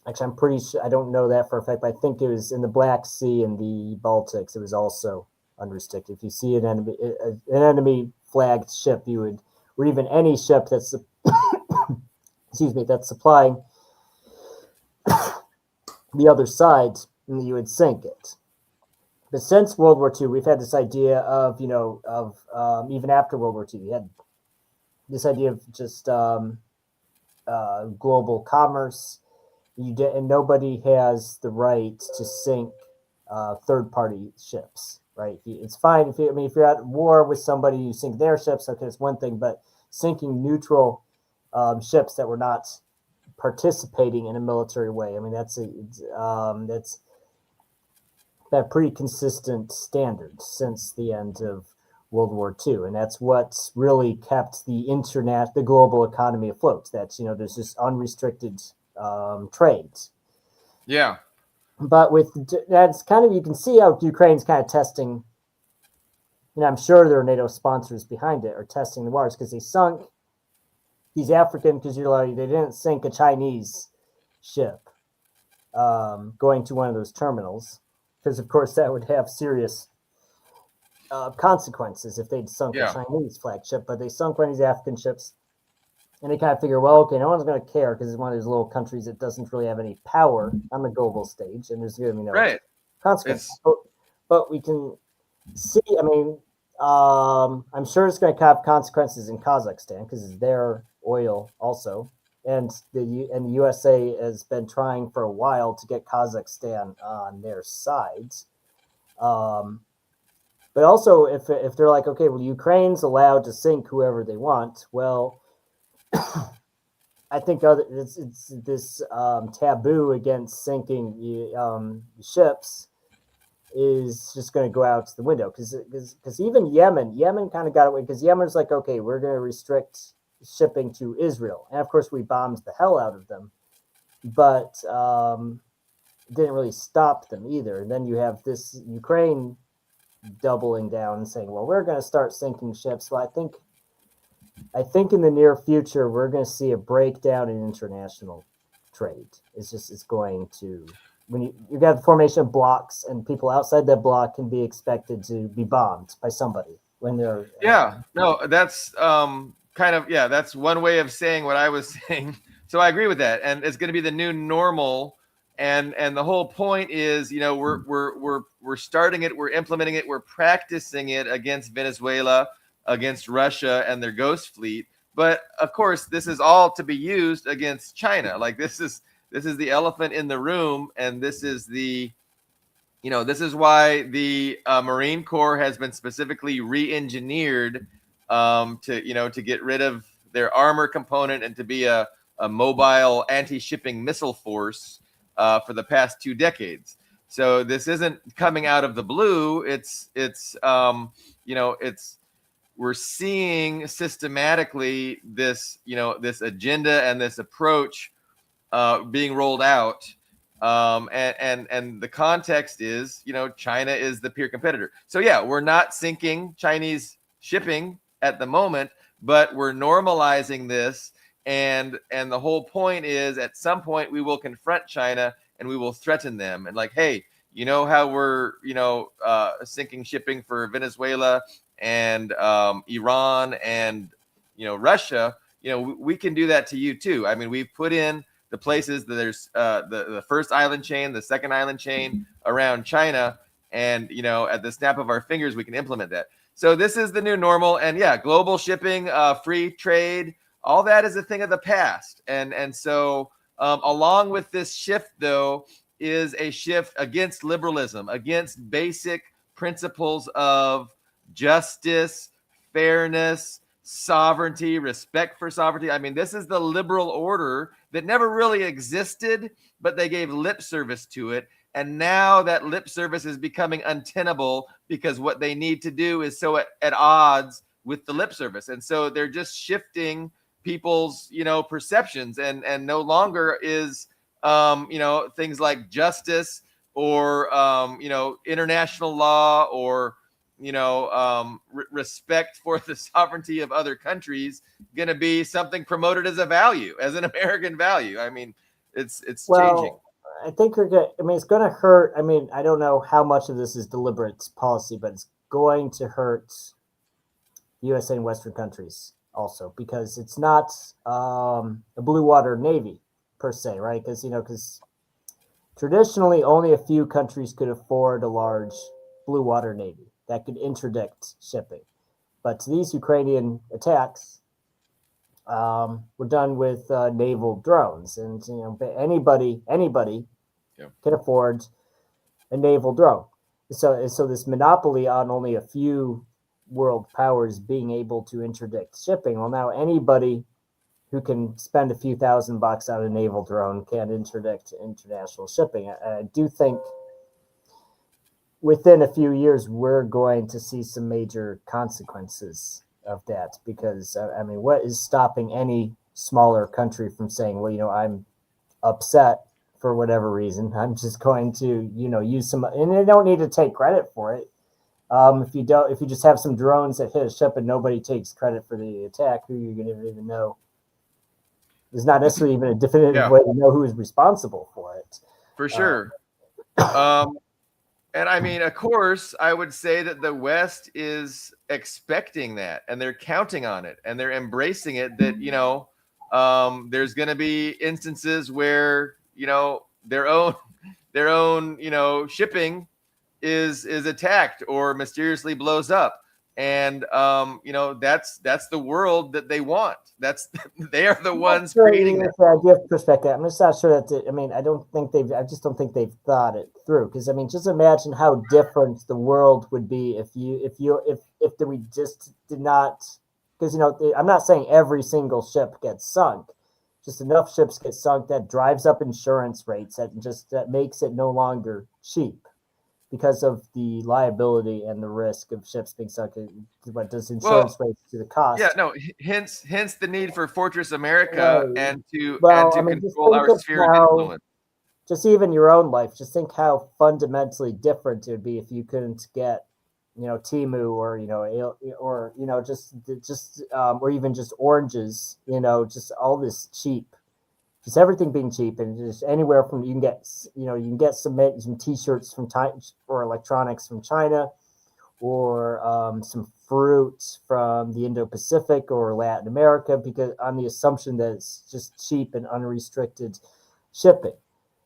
actually, I'm pretty sure, I don't know that for a fact, but I think it was in the Black Sea and the Baltics. It was also unrestricted. If you see an enemy flagged ship, you would, or even any ship that's that's supplying the other side, you would sink it. But since World War II, we've had this idea of, even after World War II, we had this idea of just global commerce. And nobody has the right to sink third-party ships, right? It's fine if you're at war with somebody, you sink their ships. Okay, it's one thing, but sinking neutral ships that were not participating in a military way, that's that pretty consistent standard since the end of World War II, and that's what's really kept the global economy afloat. That's there's just unrestricted trades. Yeah, but that's kind of, you can see how Ukraine's kind of testing. I'm sure there are NATO sponsors behind it, are testing the waters because they sunk these African, because they didn't sink a Chinese ship going to one of those terminals, because of course that would have serious consequences if they'd sunk a Chinese flagship. But they sunk one of these African ships, and they kind of figure, well, okay, no one's going to care because it's one of those little countries that doesn't really have any power on the global stage, and there's going to be no consequences. But we can see, I'm sure it's going to have consequences in Kazakhstan because it's their oil also. And the USA has been trying for a while to get Kazakhstan on their sides. But also, if they're like, okay, well, Ukraine's allowed to sink whoever they want, well, I think it's this taboo against sinking ships is just going to go out the window, because even Yemen kind of got away, because Yemen's like, okay, we're going to restrict shipping to Israel, and of course we bombed the hell out of them, but didn't really stop them either. And then you have this Ukraine doubling down and saying, well, we're going to start sinking ships. Well, I think in the near future we're going to see a breakdown in international trade. It's going to, when you got the formation of blocks, and people outside that block can be expected to be bombed by somebody when they're that's that's one way of saying what I was saying. So I agree with that, and it's going to be the new normal. And the whole point is, we're starting it, we're implementing it, we're practicing it against Venezuela, against Russia and their ghost fleet. But of course, this is all to be used against China. Like this is the elephant in the room, and this is this is why the Marine Corps has been specifically re-engineered to get rid of their armor component and to be a mobile anti-shipping missile force for the past 2 decades. So this isn't coming out of the blue. It's we're seeing systematically this agenda and this approach being rolled out. And the context is, China is the peer competitor. So we're not sinking Chinese shipping at the moment, but we're normalizing this. And the whole point is, at some point we will confront China and we will threaten them. And like, hey, how we're, sinking shipping for Venezuela and Iran and Russia, we can do that to you too. I mean, we've put in the places that there's the first island chain, the second island chain around China, and at the snap of our fingers we can implement that. So this is the new normal, and yeah, global shipping, free trade, all that is a thing of the past. And so along with this shift, though, is a shift against liberalism, against basic principles of justice, fairness, sovereignty, respect for sovereignty. I mean, this is the liberal order that never really existed, but they gave lip service to it. And now that lip service is becoming untenable because what they need to do is so at odds with the lip service. And so they're just shifting people's, perceptions, and no longer is, things like justice or, international law or, respect for the sovereignty of other countries going to be something promoted as a value, as an American value. I mean, it's changing. I think it's going to hurt. I mean, I don't know how much of this is deliberate policy, but it's going to hurt USA and Western countries also, because it's not a blue water navy per se, right? Because traditionally only a few countries could afford a large blue water navy that could interdict shipping. But these Ukrainian attacks were done with naval drones, and anybody can afford a naval drone. So this monopoly on only a few world powers being able to interdict shipping. Well, now anybody who can spend a few $1,000 on a naval drone can interdict international shipping. I do think within a few years, we're going to see some major consequences of that, because I mean, what is stopping any smaller country from saying, well, I'm upset for whatever reason, I'm just going to, use some, and they don't need to take credit for it. If you just have some drones that hit a ship and nobody takes credit for the attack, who you're going to even know? There's not necessarily even a definitive way to know who is responsible for it. For sure. And I mean, of course, I would say that the West is expecting that, and they're counting on it, and they're embracing it. That there's going to be instances where their own shipping is attacked or mysteriously blows up, and that's the world that they want. They are the ones creating that. Idea of perspective. I'm just not sure that. I just don't think they've thought it through. Because just imagine how different the world would be if we just did not. Because I'm not saying every single ship gets sunk. Just enough ships get sunk that drives up insurance rates, that makes it no longer cheap because of the liability and the risk of ships being sunk. What does insurance rates to the cost? Yeah, no. Hence the need for Fortress America and to control our sphere of influence. Just even your own life. Just think how fundamentally different it would be if you couldn't get, Temu or or even just oranges. Just all this cheap. Just everything being cheap, and just anywhere from you can get some T-shirts from or electronics from China, or some fruit from the Indo-Pacific or Latin America, because on the assumption that it's just cheap and unrestricted shipping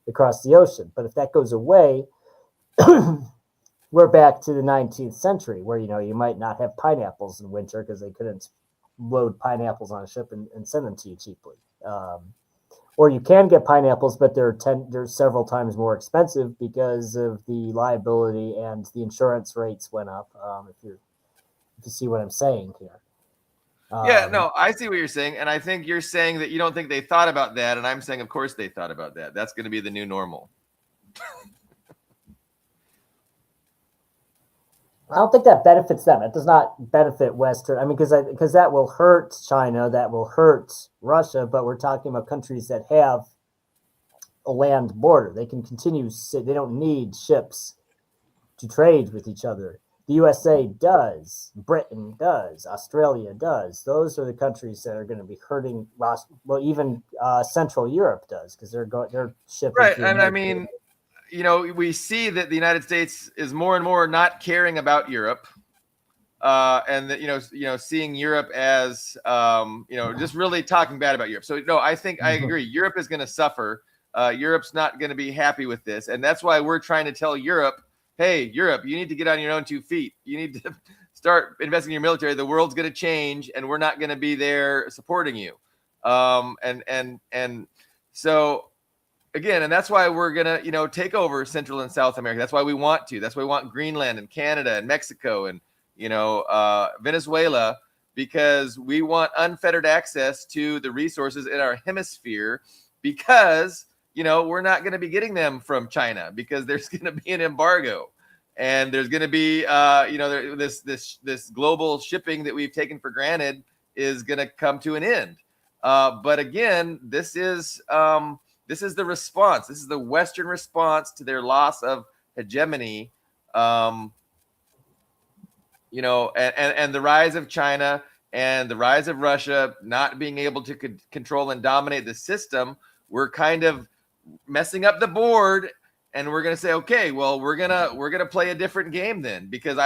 across the ocean. But if that goes away, we're back to the 19th century, where you might not have pineapples in winter because they couldn't load pineapples on a ship and send them to you cheaply. Or you can get pineapples, but they're several times more expensive because of the liability, and the insurance rates went up. If you see what I'm saying here. No, I see what you're saying, and I think you're saying that you don't think they thought about that, and I'm saying, of course, they thought about that. That's going to be the new normal. I don't think that benefits them. It does not benefit Western. I mean, because that will hurt China, that will hurt Russia. But we're talking about countries that have a land border. They can continue. They don't need ships to trade with each other. The USA does. Britain does. Australia does. Those are the countries that are going to be hurting. Well, even Central Europe does, because they're shipping. Right, and I mean, we see that the United States is more and more not caring about Europe. and that, seeing Europe as, just really talking bad about Europe. So no, I think I agree. Europe is going to suffer. Europe's not going to be happy with this, and that's why we're trying to tell Europe, hey, Europe, you need to get on your own 2 feet. You need to start investing in your military. The world's going to change, and we're not going to be there supporting you. And so again, and that's why we're gonna, take over Central and South America. That's why we want to. That's why we want Greenland and Canada and Mexico and Venezuela, because we want unfettered access to the resources in our hemisphere, because we're not going to be getting them from China, because there's going to be an embargo, and there's going to be this global shipping that we've taken for granted is going to come to an end. But again, this is the response. This is the Western response to their loss of hegemony, and the rise of China and the rise of Russia not being able to control and dominate the system. We're kind of messing up the board, and we're going to say, okay, well, we're going to play a different game then, because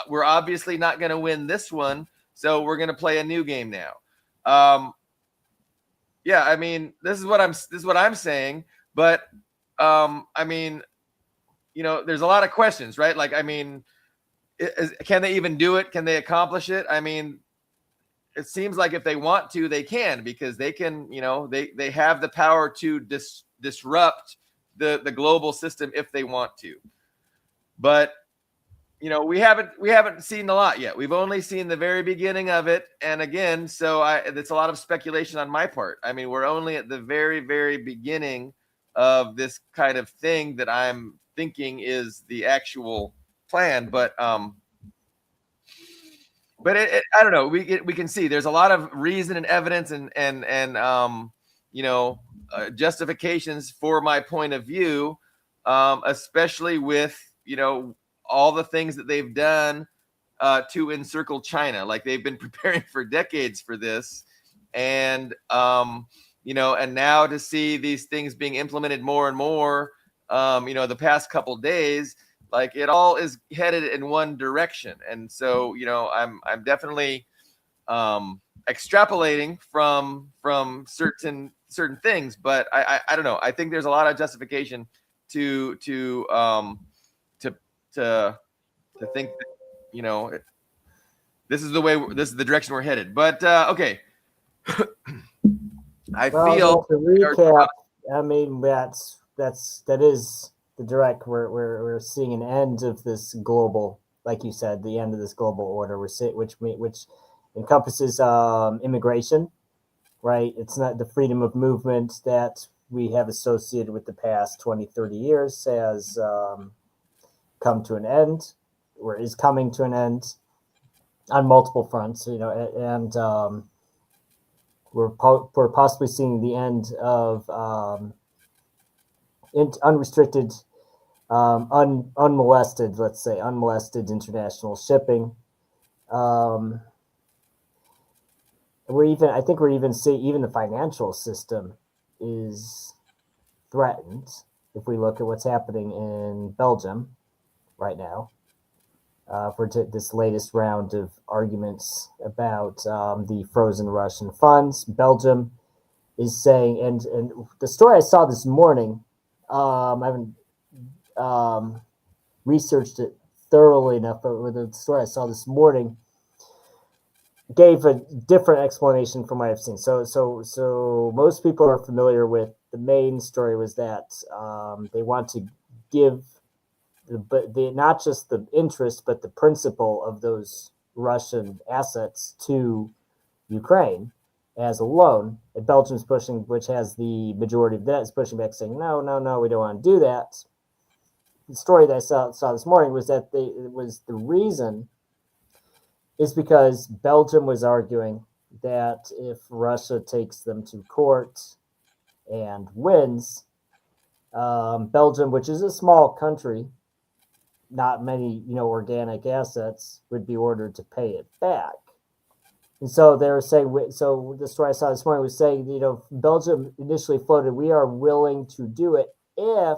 we're obviously not going to win this one. So we're going to play a new game now. Yeah, I mean, this is what I'm saying, but I mean, there's a lot of questions, right? Like, I mean, can they even do it? Can they accomplish it? I mean, it seems like if they want to, they can, because they can, they have the power to disrupt the global system if they want to. But we haven't seen a lot yet. We've only seen the very beginning of it. And again, so it's a lot of speculation on my part. I mean, we're only at the very, very beginning of this kind of thing that I'm thinking is the actual plan. But I don't know. We can see there's a lot of reason and evidence and justifications for my point of view, especially with, all the things that they've done to encircle China. Like, they've been preparing for decades for this. And, and now to see these things being implemented more and more, the past couple days, like, it all is headed in one direction. And so, I'm definitely extrapolating from certain things, but I don't know. I think there's a lot of justification to think that, this is the direction we're headed. But okay. I feel to recap, I mean, that is the direct. We're seeing an end of this global, like you said, the end of this global order. Which encompasses immigration, right? It's not the freedom of movement that we have associated with the past 20, 30 years has come to an end, or is coming to an end on multiple fronts, and we're possibly seeing the end of unrestricted, unmolested, let's say, unmolested international shipping. I think we're even seeing even the financial system is threatened if we look at what's happening in Belgium right now. For this latest round of arguments about the frozen Russian funds, Belgium is saying, and the story I saw this morning, I haven't researched it thoroughly enough, but with the story I saw this morning gave a different explanation from what I've seen. So most people are familiar with the main story was that they want to give not just the interest, but the principal of those Russian assets to Ukraine as a loan. And Belgium's pushing, which has the majority of that, is pushing back, saying, no, we don't want to do that. The story that I saw this morning was that the reason is because Belgium was arguing that if Russia takes them to court and wins, Belgium, which is a small country, not many, organic assets, would be ordered to pay it back. And so they were saying, so the story I saw this morning was saying, Belgium initially floated, we are willing to do it if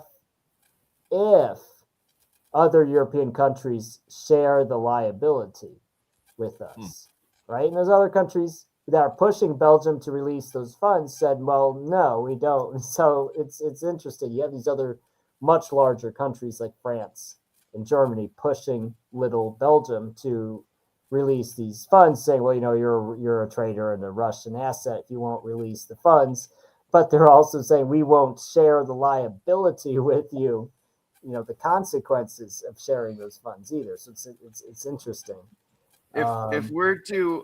other European countries share the liability. with us, right? And those other countries that are pushing Belgium to release those funds said, well, no, we don't. And so it's interesting. You have these other much larger countries like France and Germany pushing little Belgium to release these funds, saying, well, you're a traitor and a Russian asset if you won't release the funds. But they're also saying we won't share the liability with you, the consequences of sharing those funds either. So it's interesting. If we're to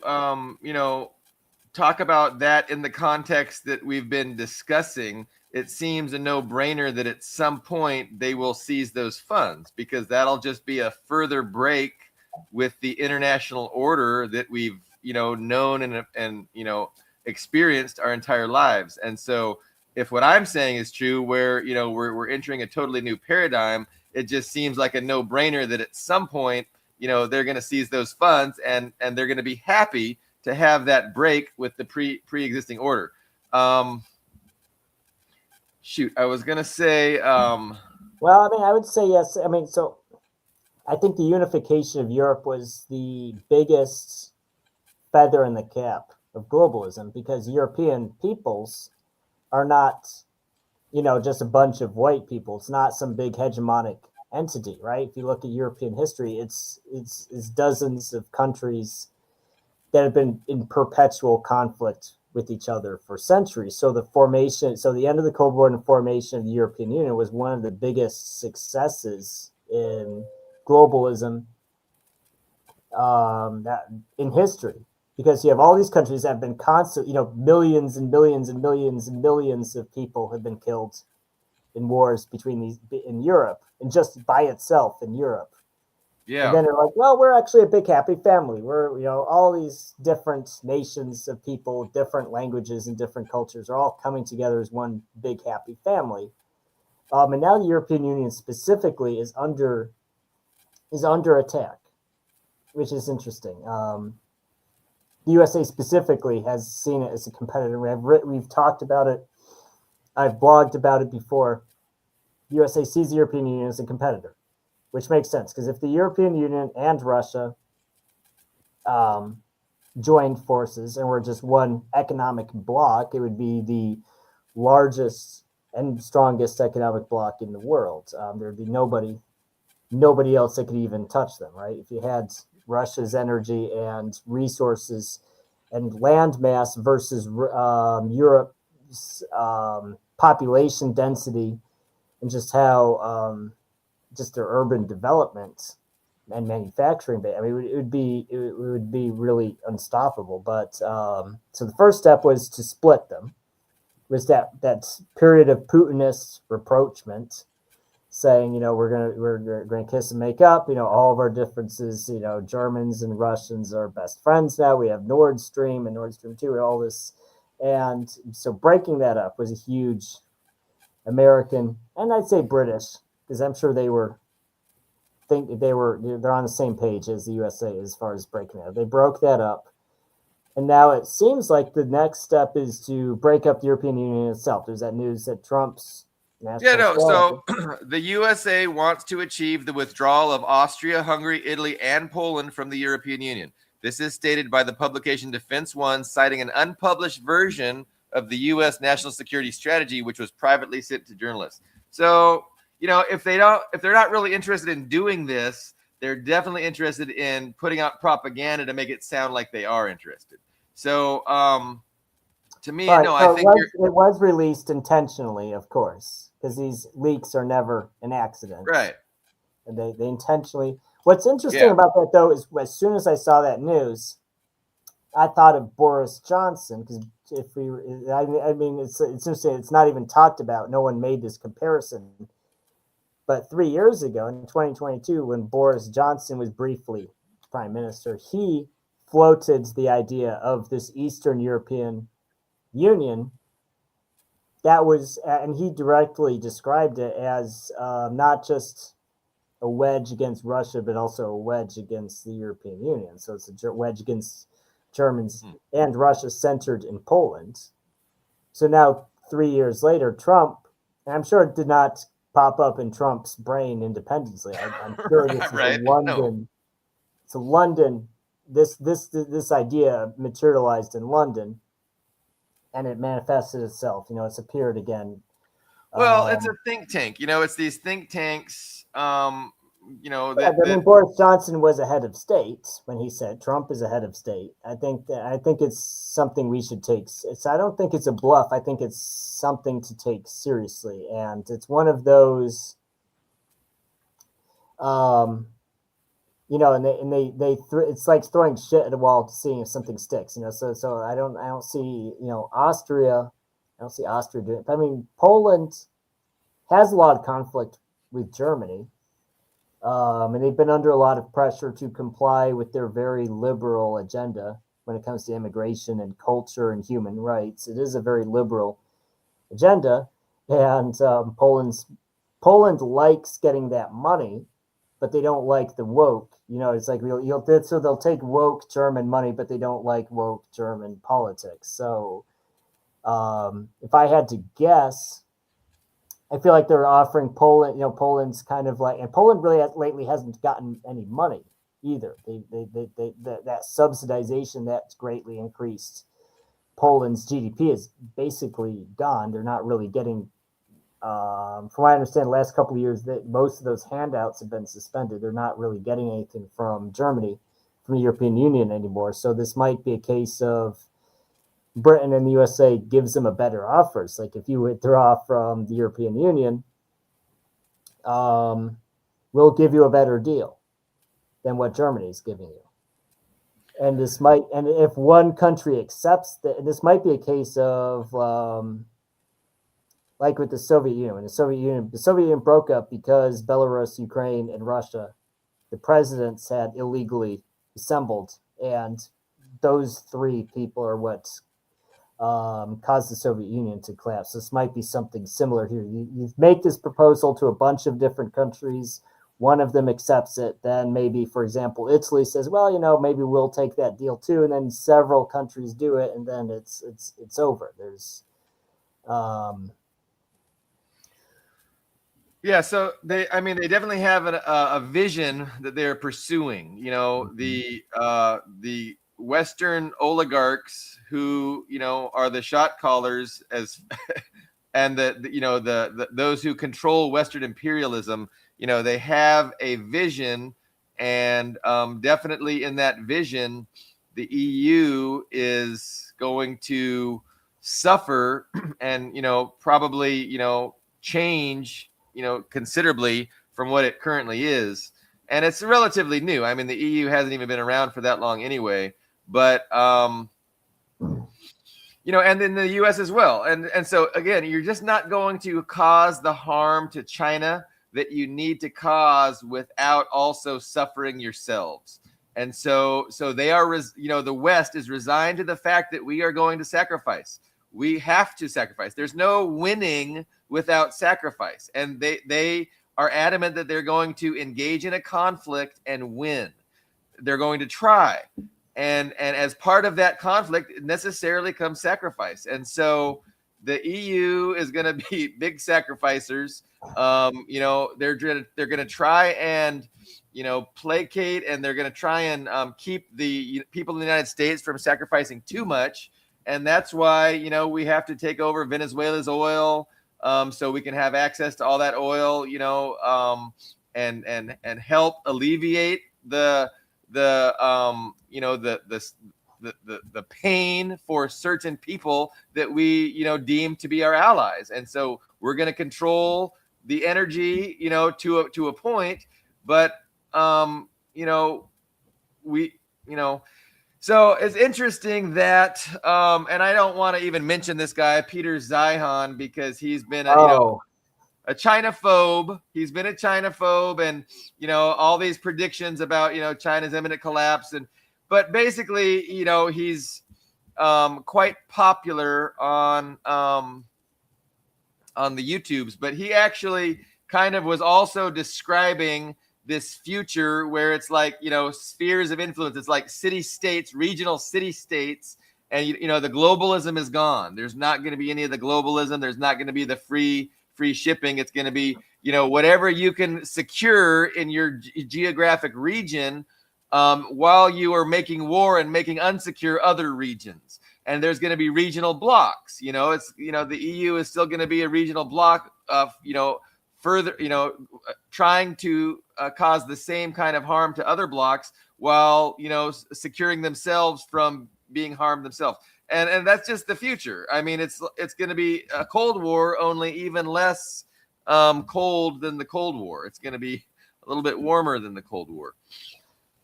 talk about that in the context that we've been discussing, it seems a no-brainer that at some point they will seize those funds, because that'll just be a further break with the international order that we've known and experienced our entire lives. And so if what I'm saying is true, where we're entering a totally new paradigm, it just seems like a no-brainer that at some point they're going to seize those funds and they're going to be happy to have that break with the pre-existing order. Shoot, I was going to say. Well, I would say yes. So I think the unification of Europe was the biggest feather in the cap of globalism, because European peoples are not, just a bunch of white people. It's not some big hegemonic entity, right? If you look at European history, it's dozens of countries that have been in perpetual conflict with each other for centuries. So the end of the Cold War and the formation of the European Union was one of the biggest successes in globalism in history, because you have all these countries that have been constant, millions and billions and millions and millions of people have been killed in wars in Europe, and just by itself in Europe. Yeah. And then they're like, well, we're actually a big happy family. We're, all these different nations of people, different languages and different cultures are all coming together as one big happy family. And now the European Union specifically is under attack, which is interesting. The USA specifically has seen it as a competitor. We've talked about it. I've blogged about it before. The USA sees the European Union as a competitor, which makes sense, because if the European Union and Russia joined forces and were just one economic bloc, it would be the largest and strongest economic bloc in the world. There'd be nobody else that could even touch them, right? If you had Russia's energy and resources and land mass versus Europe's population density, and just how just their urban development and manufacturing, it would be really unstoppable. But so the first step was to split them. Was that period of Putinist rapprochement, saying, we're gonna kiss and make up, all of our differences, Germans and Russians are best friends now. We have Nord Stream and Nord Stream 2 and all this. And so breaking that up was a huge American, and I'd say British, because I'm sure they're on the same page as the USA as far as breaking it up. They broke that up. And now it seems like the next step is to break up the European Union itself. There's that news that Trump's So the USA wants to achieve the withdrawal of Austria, Hungary, Italy, and Poland from the European Union. This is stated by the publication Defense One, citing an unpublished version of the U.S. national security strategy, which was privately sent to journalists. So, if they're not really interested in doing this, they're definitely interested in putting out propaganda to make it sound like they are interested. So, to me, right. no, So I think it was released intentionally, of course, because these leaks are never an accident. Right. And they intentionally. What's interesting about that, though, is as soon as I saw that news, I thought of Boris Johnson, because it's interesting. It's not even talked about. No one made this comparison. But 3 years ago, in 2022, when Boris Johnson was briefly prime minister, he floated the idea of this Eastern European Union. That was, and he directly described it as not just a wedge against Russia, but also a wedge against the European Union. So it's a wedge against Germans and Russia centered in Poland. So now, 3 years later, Trump, and I'm sure it did not pop up in Trump's brain independently. I'm sure this is right. It's a London this idea materialized in London, and it manifested itself. It's appeared again. Well, it's a think tank. It's these think tanks. Boris Johnson was a head of state when he said Trump is a head of state. I think it's something we should take. I don't think it's a bluff. I think it's something to take seriously, and it's one of those. And it's like throwing shit at a wall to see if something sticks. So I don't see Austria. I don't see Austria doing it. But, I mean, Poland has a lot of conflict with Germany. And they've been under a lot of pressure to comply with their very liberal agenda when it comes to immigration and culture and human rights. It is a very liberal agenda, and Poland likes getting that money, but they don't like the woke. It's like so they'll take woke German money, but they don't like woke German politics. So, if I had to guess, I feel like they're offering Poland. Poland's kind of like, and Poland really lately hasn't gotten any money either. That subsidization that's greatly increased Poland's GDP is basically gone. They're not really getting. From what I understand, the last couple of years, that most of those handouts have been suspended. They're not really getting anything from Germany, from the European Union anymore. So this might be a case of Britain and the USA gives them a better offer. It's like, if you withdraw from the European Union, we'll give you a better deal than what Germany is giving you. And if one country accepts that, this might be a case of, like with the Soviet Union. When the Soviet Union broke up because Belarus, Ukraine, and Russia, the presidents had illegally assembled, and those three people are what caused the Soviet Union to collapse. This might be something similar here. You make this proposal to a bunch of different countries. One of them accepts it. Then maybe, for example, Italy says, well, maybe we'll take that deal too. And then several countries do it, and then it's over. There's Yeah, so they definitely have a vision that they're pursuing. The Western oligarchs who are the shot callers and those who control Western imperialism. They have a vision, and definitely in that vision, the EU is going to suffer and probably change considerably from what it currently is. And it's relatively new. I mean, the EU hasn't even been around for that long anyway, but and then the US as well. And so again, you're just not going to cause the harm to China that you need to cause without also suffering yourselves. And so they are, the West is resigned to the fact that we are going to sacrifice. We have to sacrifice. There's no winning without sacrifice. And they are adamant that they're going to engage in a conflict and win. They're going to try. And as part of that conflict, it necessarily comes sacrifice. And so the EU is going to be big sacrificers. They're going to try and, placate, and they're going to try and keep the people in the United States from sacrificing too much. And that's why, we have to take over Venezuela's oil, so we can have access to all that oil, and help alleviate the pain for certain people that we, deem to be our allies. And so we're going to control the energy, to a point, but, so it's interesting that, and I don't want to even mention this guy, Peter Zeihan, because he's been a China-phobe. He's been a China-phobe, and all these predictions about China's imminent collapse, but basically he's quite popular on the YouTubes. But he actually kind of was also describing this future where it's like, spheres of influence. It's like city-states, regional city-states. And, the globalism is gone. There's not going to be any of the globalism. There's not going to be the free shipping. It's going to be, whatever you can secure in your geographic region, while you are making war and making unsecure other regions. And there's going to be regional blocks. The EU is still going to be a regional block of, further, trying to cause the same kind of harm to other blocks while, securing themselves from being harmed themselves. And that's just the future. I mean, it's going to be a Cold War, only even less cold than the Cold War. It's going to be a little bit warmer than the Cold War.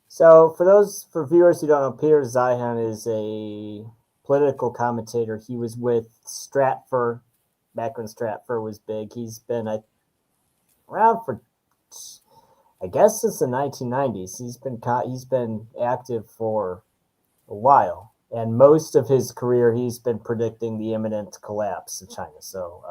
So for viewers who don't know, Peter Zeihan is a political commentator. He was with Stratfor back when Stratfor was big. He's been around for, I guess, since the 1990s. He's been active for a while. And most of his career, he's been predicting the imminent collapse of China. So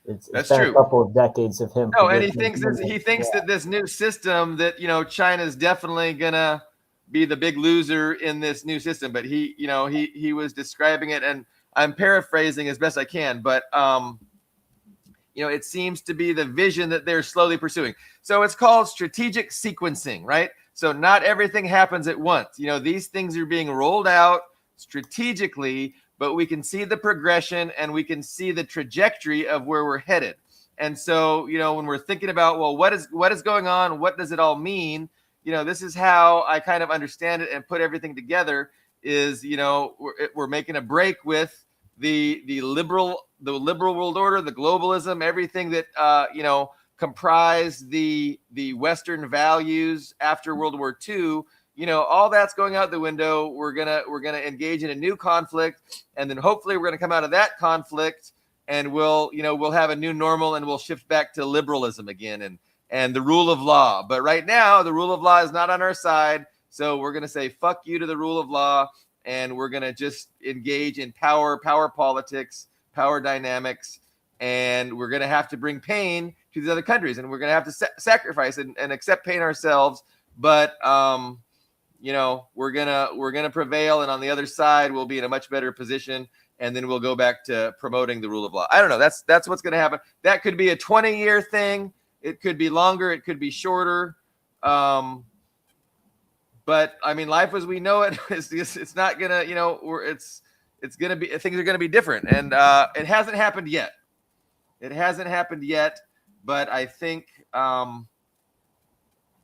it's been true. A couple of decades of him. No, and he thinks that this new system that China's definitely gonna be the big loser in this new system. But he was describing it, and I'm paraphrasing as best I can. But it seems to be the vision that they're slowly pursuing. So it's called strategic sequencing, right? So not everything happens at once. These things are being rolled out strategically, but we can see the progression and we can see the trajectory of where we're headed. And so, when we're thinking about, well, what is going on? What does it all mean? This is how I kind of understand it and put everything together is, we're making a break with the liberal world order, the globalism, everything that, comprised the Western values after World War II. All that's going out the window. We're gonna engage in a new conflict, and then hopefully we're gonna come out of that conflict, and we'll have a new normal, and we'll shift back to liberalism again, and the rule of law. But right now, the rule of law is not on our side, so we're gonna say fuck you to the rule of law, and we're gonna just engage in power politics, power dynamics, and we're gonna have to bring pain to these other countries, and we're gonna have to sacrifice and accept pain ourselves, but we're gonna prevail, and on the other side we'll be in a much better position, and then we'll go back to promoting the rule of law. I don't know. That's what's gonna happen. That could be a 20-year thing. It could be longer. It could be shorter. But I mean, life as we know it it's not gonna it's gonna be, things are gonna be different, and it hasn't happened yet. It hasn't happened yet, but I think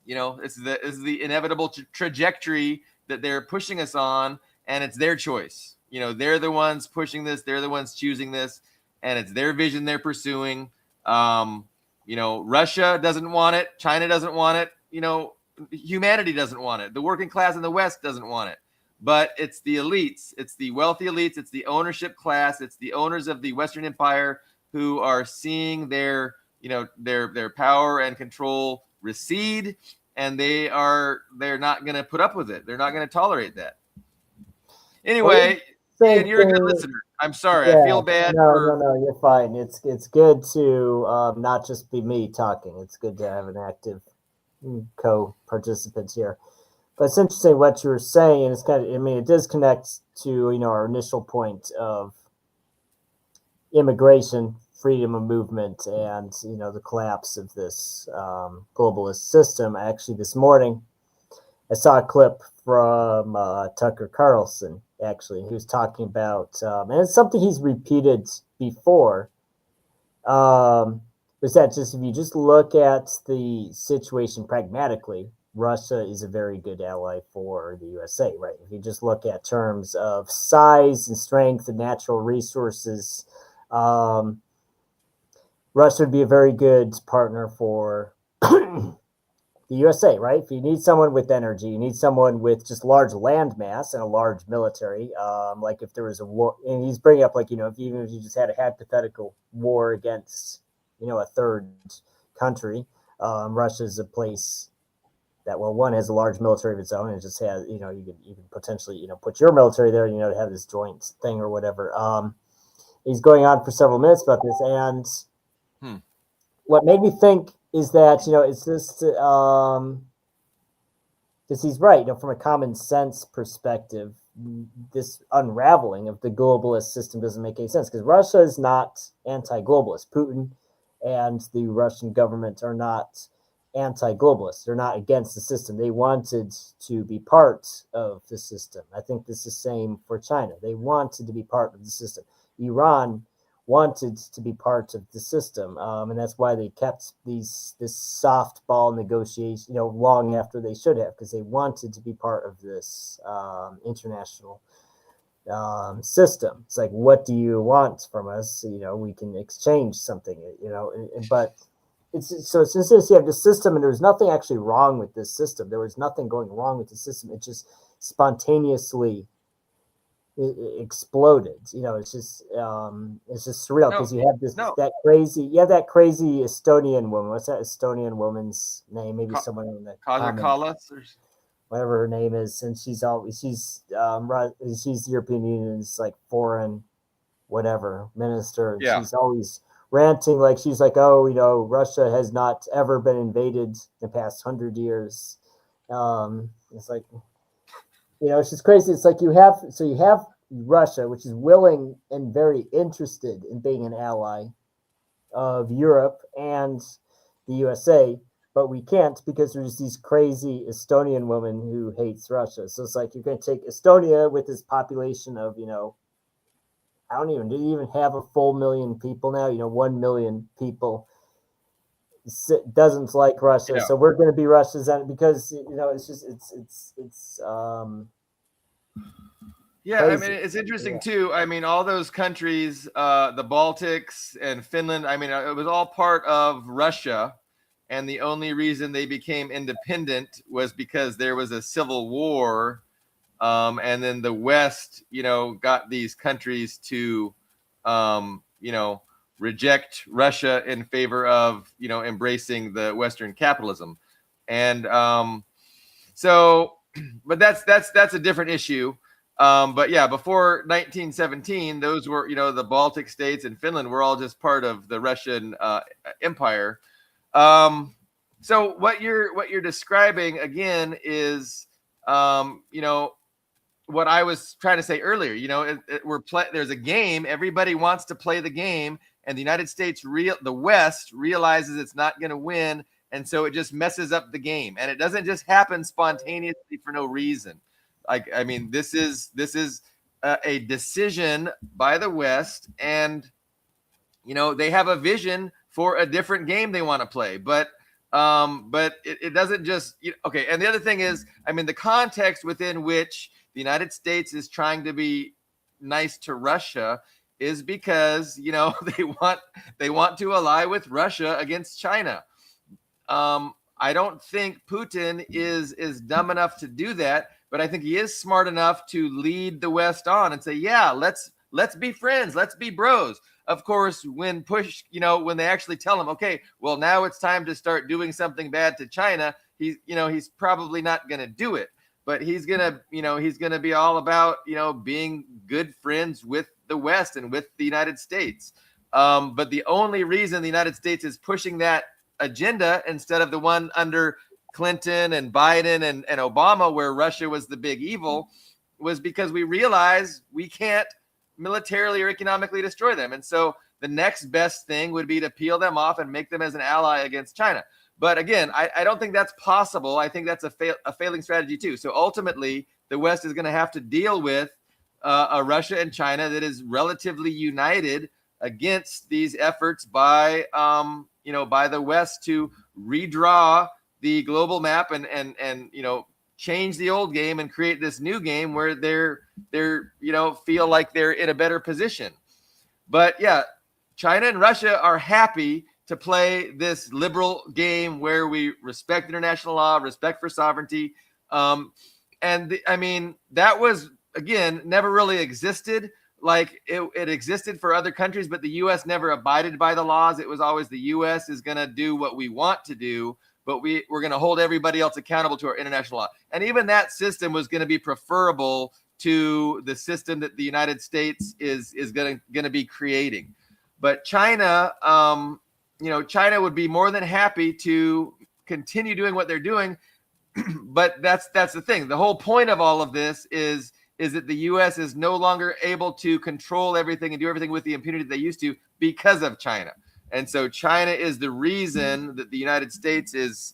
it's the inevitable trajectory that they're pushing us on, and it's their choice. They're the ones pushing this, they're the ones choosing this, and it's their vision they're pursuing. Russia doesn't want it, China doesn't want it, humanity doesn't want it, the working class in the West doesn't want it, but it's the elites, it's the wealthy elites, it's the ownership class, it's the owners of the Western Empire who are seeing their power and control recede, and they're not going to put up with it. They're not going to tolerate that. Anyway, Ian, you're a good listener. I'm sorry. Yeah, I feel bad. No, you're fine. It's good to not just be me talking. It's good to have an active co-participant here. But it's interesting what you were saying, and it's it does connect to our initial point of immigration, freedom of movement, and the collapse of this globalist system. Actually, this morning I saw a clip from Tucker Carlson. Actually, he was talking about, and it's something he's repeated before. Was that just if you just look at the situation pragmatically, Russia is a very good ally for the USA, right? If you just look at terms of size and strength and natural resources, Russia would be a very good partner for the USA, right? If you need someone with energy, you need someone with just large land mass and a large military. Like if there was a war, and he's bringing up even if you just had a hypothetical war against, a third country, Russia's a place that, one has a large military of its own, and it just has, you can potentially, put your military there, to have this joint thing or whatever. He's going on for several minutes about this, and what made me think is that, it's just, because he's right, from a common sense perspective, this unraveling of the globalist system doesn't make any sense, because Russia is not anti-globalist. Putin and the Russian government are not anti-globalists. They're not against the system. They wanted to be part of the system. I think this is the same for China. They wanted to be part of the system. Iran wanted to be part of the system, and that's why they kept this softball negotiation, long after they should have, because they wanted to be part of this international system. It's like, what do you want from us? We can exchange something. But since you have the system, and there's nothing actually wrong with this system. There was nothing going wrong with the system. It just spontaneously exploded. It's just surreal, because you have that crazy Estonian woman. What's that Estonian woman's name? Maybe someone in the Kalas or whatever her name is, and she's the European Union's like foreign whatever minister, and she's always ranting, like she's like, Russia has not ever been invaded in the past 100 years. It's like, it's just crazy. It's like you have Russia, which is willing and very interested in being an ally of Europe and the USA, but we can't because there's these crazy Estonian women who hates Russia. So it's like, you're going to take Estonia with this population of, do you even have a full million people now? 1 million people doesn't like Russia. So we're going to be Russia's enemy, because, it's just, it's yeah, crazy. I mean, it's interesting too. I mean, all those countries, the Baltics and Finland, I mean, it was all part of Russia. And the only reason they became independent was because there was a civil war. And then the West, got these countries to, reject Russia in favor of, embracing the Western capitalism. And but that's a different issue. But yeah, before 1917, those were, the Baltic states and Finland were all just part of the Russian empire. So what you're describing again is, what I was trying to say earlier. There's a game. Everybody wants to play the game, and the United States, the West, realizes it's not going to win, and so it just messes up the game. And it doesn't just happen spontaneously for no reason. I mean, this is a decision by the West, and they have a vision for a different game they want to play, but it doesn't just okay. And the other thing is, I mean, the context within which the United States is trying to be nice to Russia is because they want to ally with Russia against China. I don't think Putin is dumb enough to do that, but I think he is smart enough to lead the West on and say, yeah, let's be friends, let's be bros. Of course, when push, when they actually tell him, okay, well, now it's time to start doing something bad to China, he's probably not going to do it. But he's gonna be all about, being good friends with the West and with the United States. But the only reason the United States is pushing that agenda instead of the one under Clinton and Biden and Obama, where Russia was the big evil, was because we realize we can't militarily or economically destroy them. And so the next best thing would be to peel them off and make them as an ally against China. But again, I don't think that's possible. I think that's a failing strategy too. So ultimately, the West is going to have to deal with a Russia and China that is relatively united against these efforts by the West to redraw the global map and change the old game and create this new game where they're feel like they're in a better position. But yeah, China and Russia are happy to play this liberal game where we respect international law, respect for sovereignty. That was, again, never really existed. Like it existed for other countries, but the U.S. never abided by the laws. It was always the U.S. is going to do what we want to do, but we're going to hold everybody else accountable to our international law. And even that system was going to be preferable to the system that the United States is going to be creating. But China, China would be more than happy to continue doing what they're doing. But that's the thing. The whole point of all of this is that the U.S. is no longer able to control everything and do everything with the impunity they used to because of China. And so China is the reason that the United States is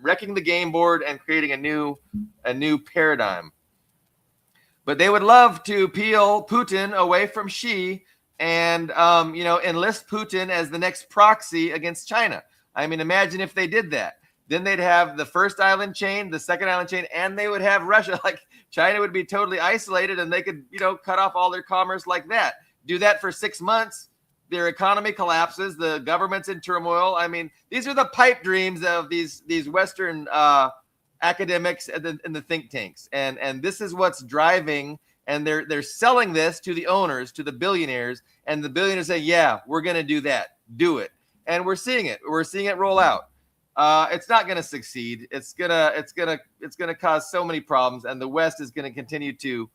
wrecking the game board and creating a new paradigm. But they would love to peel Putin away from Xi and enlist Putin as the next proxy against China. I mean, imagine if they did that. Then they'd have the first island chain, the second island chain, and they would have Russia. Like, China would be totally isolated, and they could, cut off all their commerce like that. Do that for 6 months, their economy collapses, the government's in turmoil. I mean, these are the pipe dreams of these Western academics and the think tanks, and this is what's driving. And they're selling this to the owners, to the billionaires, and the billionaires say, "Yeah, we're going to do that. Do it." And we're seeing it. We're seeing it roll out. It's not going to succeed. It's gonna cause so many problems, and the West is going to continue to,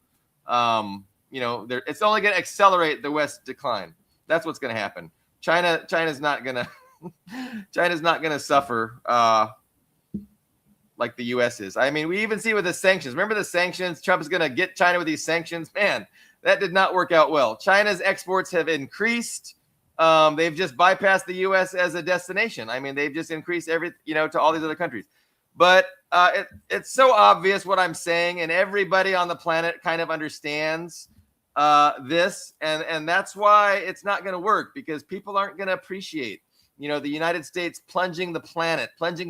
it's only going to accelerate the West decline. That's what's going to happen. China's not going to suffer like the U.S. is. I mean, we even see with the sanctions. Remember the sanctions? Trump is going to get China with these sanctions. Man, that did not work out well. China's exports have increased. They've just bypassed the U.S. as a destination. I mean, they've just increased to all these other countries. But it's so obvious what I'm saying, and everybody on the planet kind of understands this, and that's why it's not going to work, because people aren't going to appreciate, the United States plunging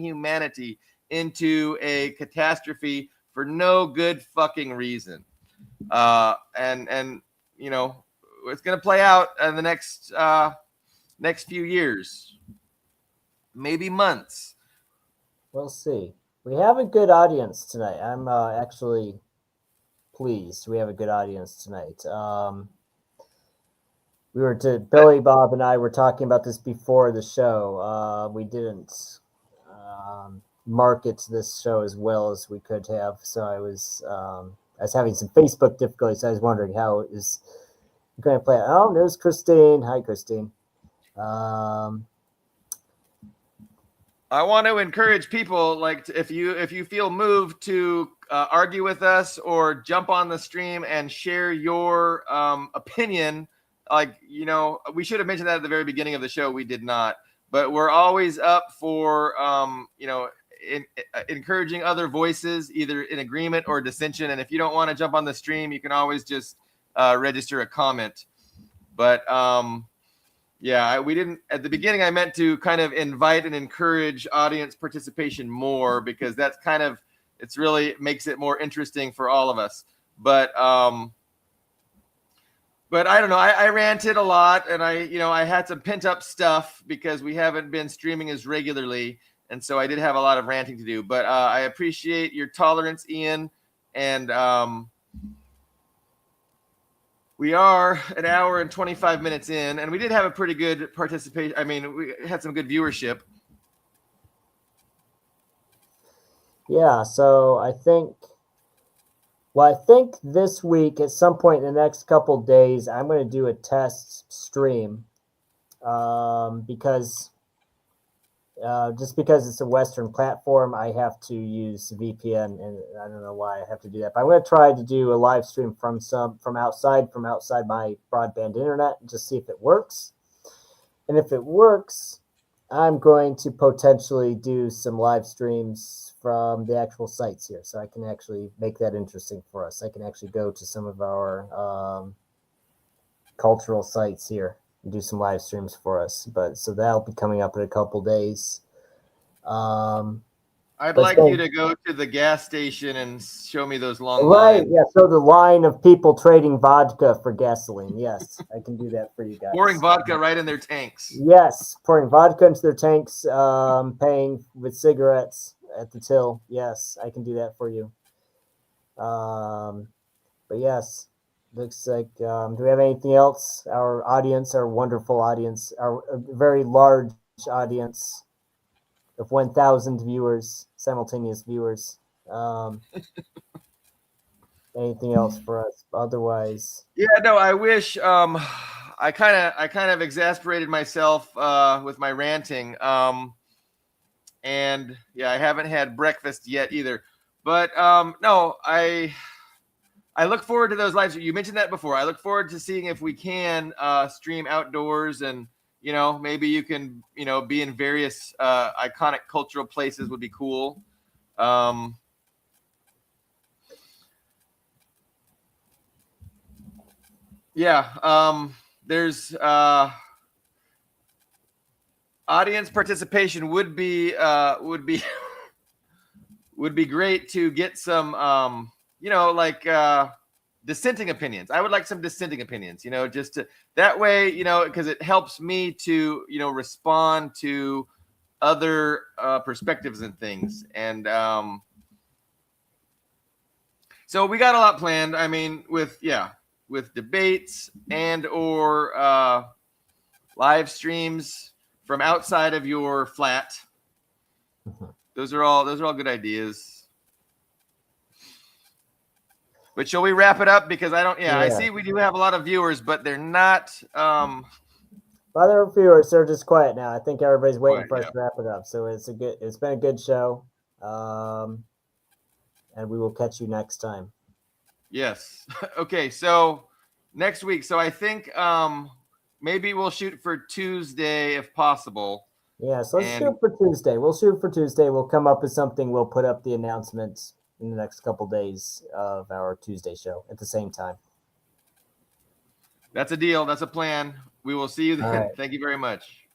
humanity into a catastrophe for no good fucking reason. And it's going to play out in the next few years, maybe months. We'll see. We have a good audience tonight. I'm actually pleased. We have a good audience tonight. Billy Bob and I were talking about this before the show. We didn't market this show as well as we could have, so I was having some Facebook difficulties. I was wondering how it is going to play out. Oh, there's Christine. Hi, Christine. I want to encourage people, like, if you feel moved to argue with us or jump on the stream and share your opinion, we should have mentioned that at the very beginning of the show. We did not, but we're always up for encouraging other voices, either in agreement or dissension. And if you don't want to jump on the stream, you can always just register a comment. But we didn't at the beginning. I meant to kind of invite and encourage audience participation more, because that's it's really makes it more interesting for all of us. But I don't know. I ranted a lot, and I had some pent up stuff because we haven't been streaming as regularly, and so I did have a lot of ranting to do. But I appreciate your tolerance, Ian, and we are an hour and 25 minutes in, and we did have a pretty good participation. I mean, we had some good viewership. Yeah, so I think this week, at some point in the next couple days, I'm going to do a test stream because it's a Western platform, I have to use VPN, and I don't know why I have to do that. But I'm going to try to do a live stream from outside my broadband internet, and just see if it works. And if it works, I'm going to potentially do some live streams from the actual sites here, so I can actually make that interesting for us. I can actually go to some of our cultural sites here and do some live streams for us. But so that'll be coming up in a couple days. I'd like you to go to the gas station and show me those long lines. Right, yeah. So the line of people trading vodka for gasoline. Yes, I can do that for you guys. Pouring vodka right in their tanks. Yes, pouring vodka into their tanks, paying with cigarettes at the till. Yes, I can do that for you. But yes, looks like, do we have anything else? Our audience, our wonderful audience, our very large audience of 1,000 viewers, simultaneous viewers. Anything else for us? Otherwise, yeah, no. I wish. I kind of exasperated myself with my ranting. And yeah, I haven't had breakfast yet either. But no, I look forward to those lives. You mentioned that before. I look forward to seeing if we can stream outdoors and maybe you can, be in various iconic cultural places would be cool. There's audience participation would be would be great to get some dissenting opinions. I would like some dissenting opinions, just to that way, because it helps me to, respond to other perspectives and things. And so we got a lot planned. I mean, with debates and or live streams from outside of your flat. Those are all good ideas. But shall we wrap it up? Because I see we do have a lot of viewers, but they're not. Other viewers are just quiet now. I think everybody's waiting for us to wrap it up. So it's been a good show, and we will catch you next time. Yes. Okay. So next week. So I think maybe we'll shoot for Tuesday if possible. Yeah, so let's shoot for Tuesday. We'll shoot for Tuesday. We'll come up with something. We'll put up the announcements in the next couple days of our Tuesday show at the same time. That's a deal. That's a plan. We will see you then. Right. Thank you very much.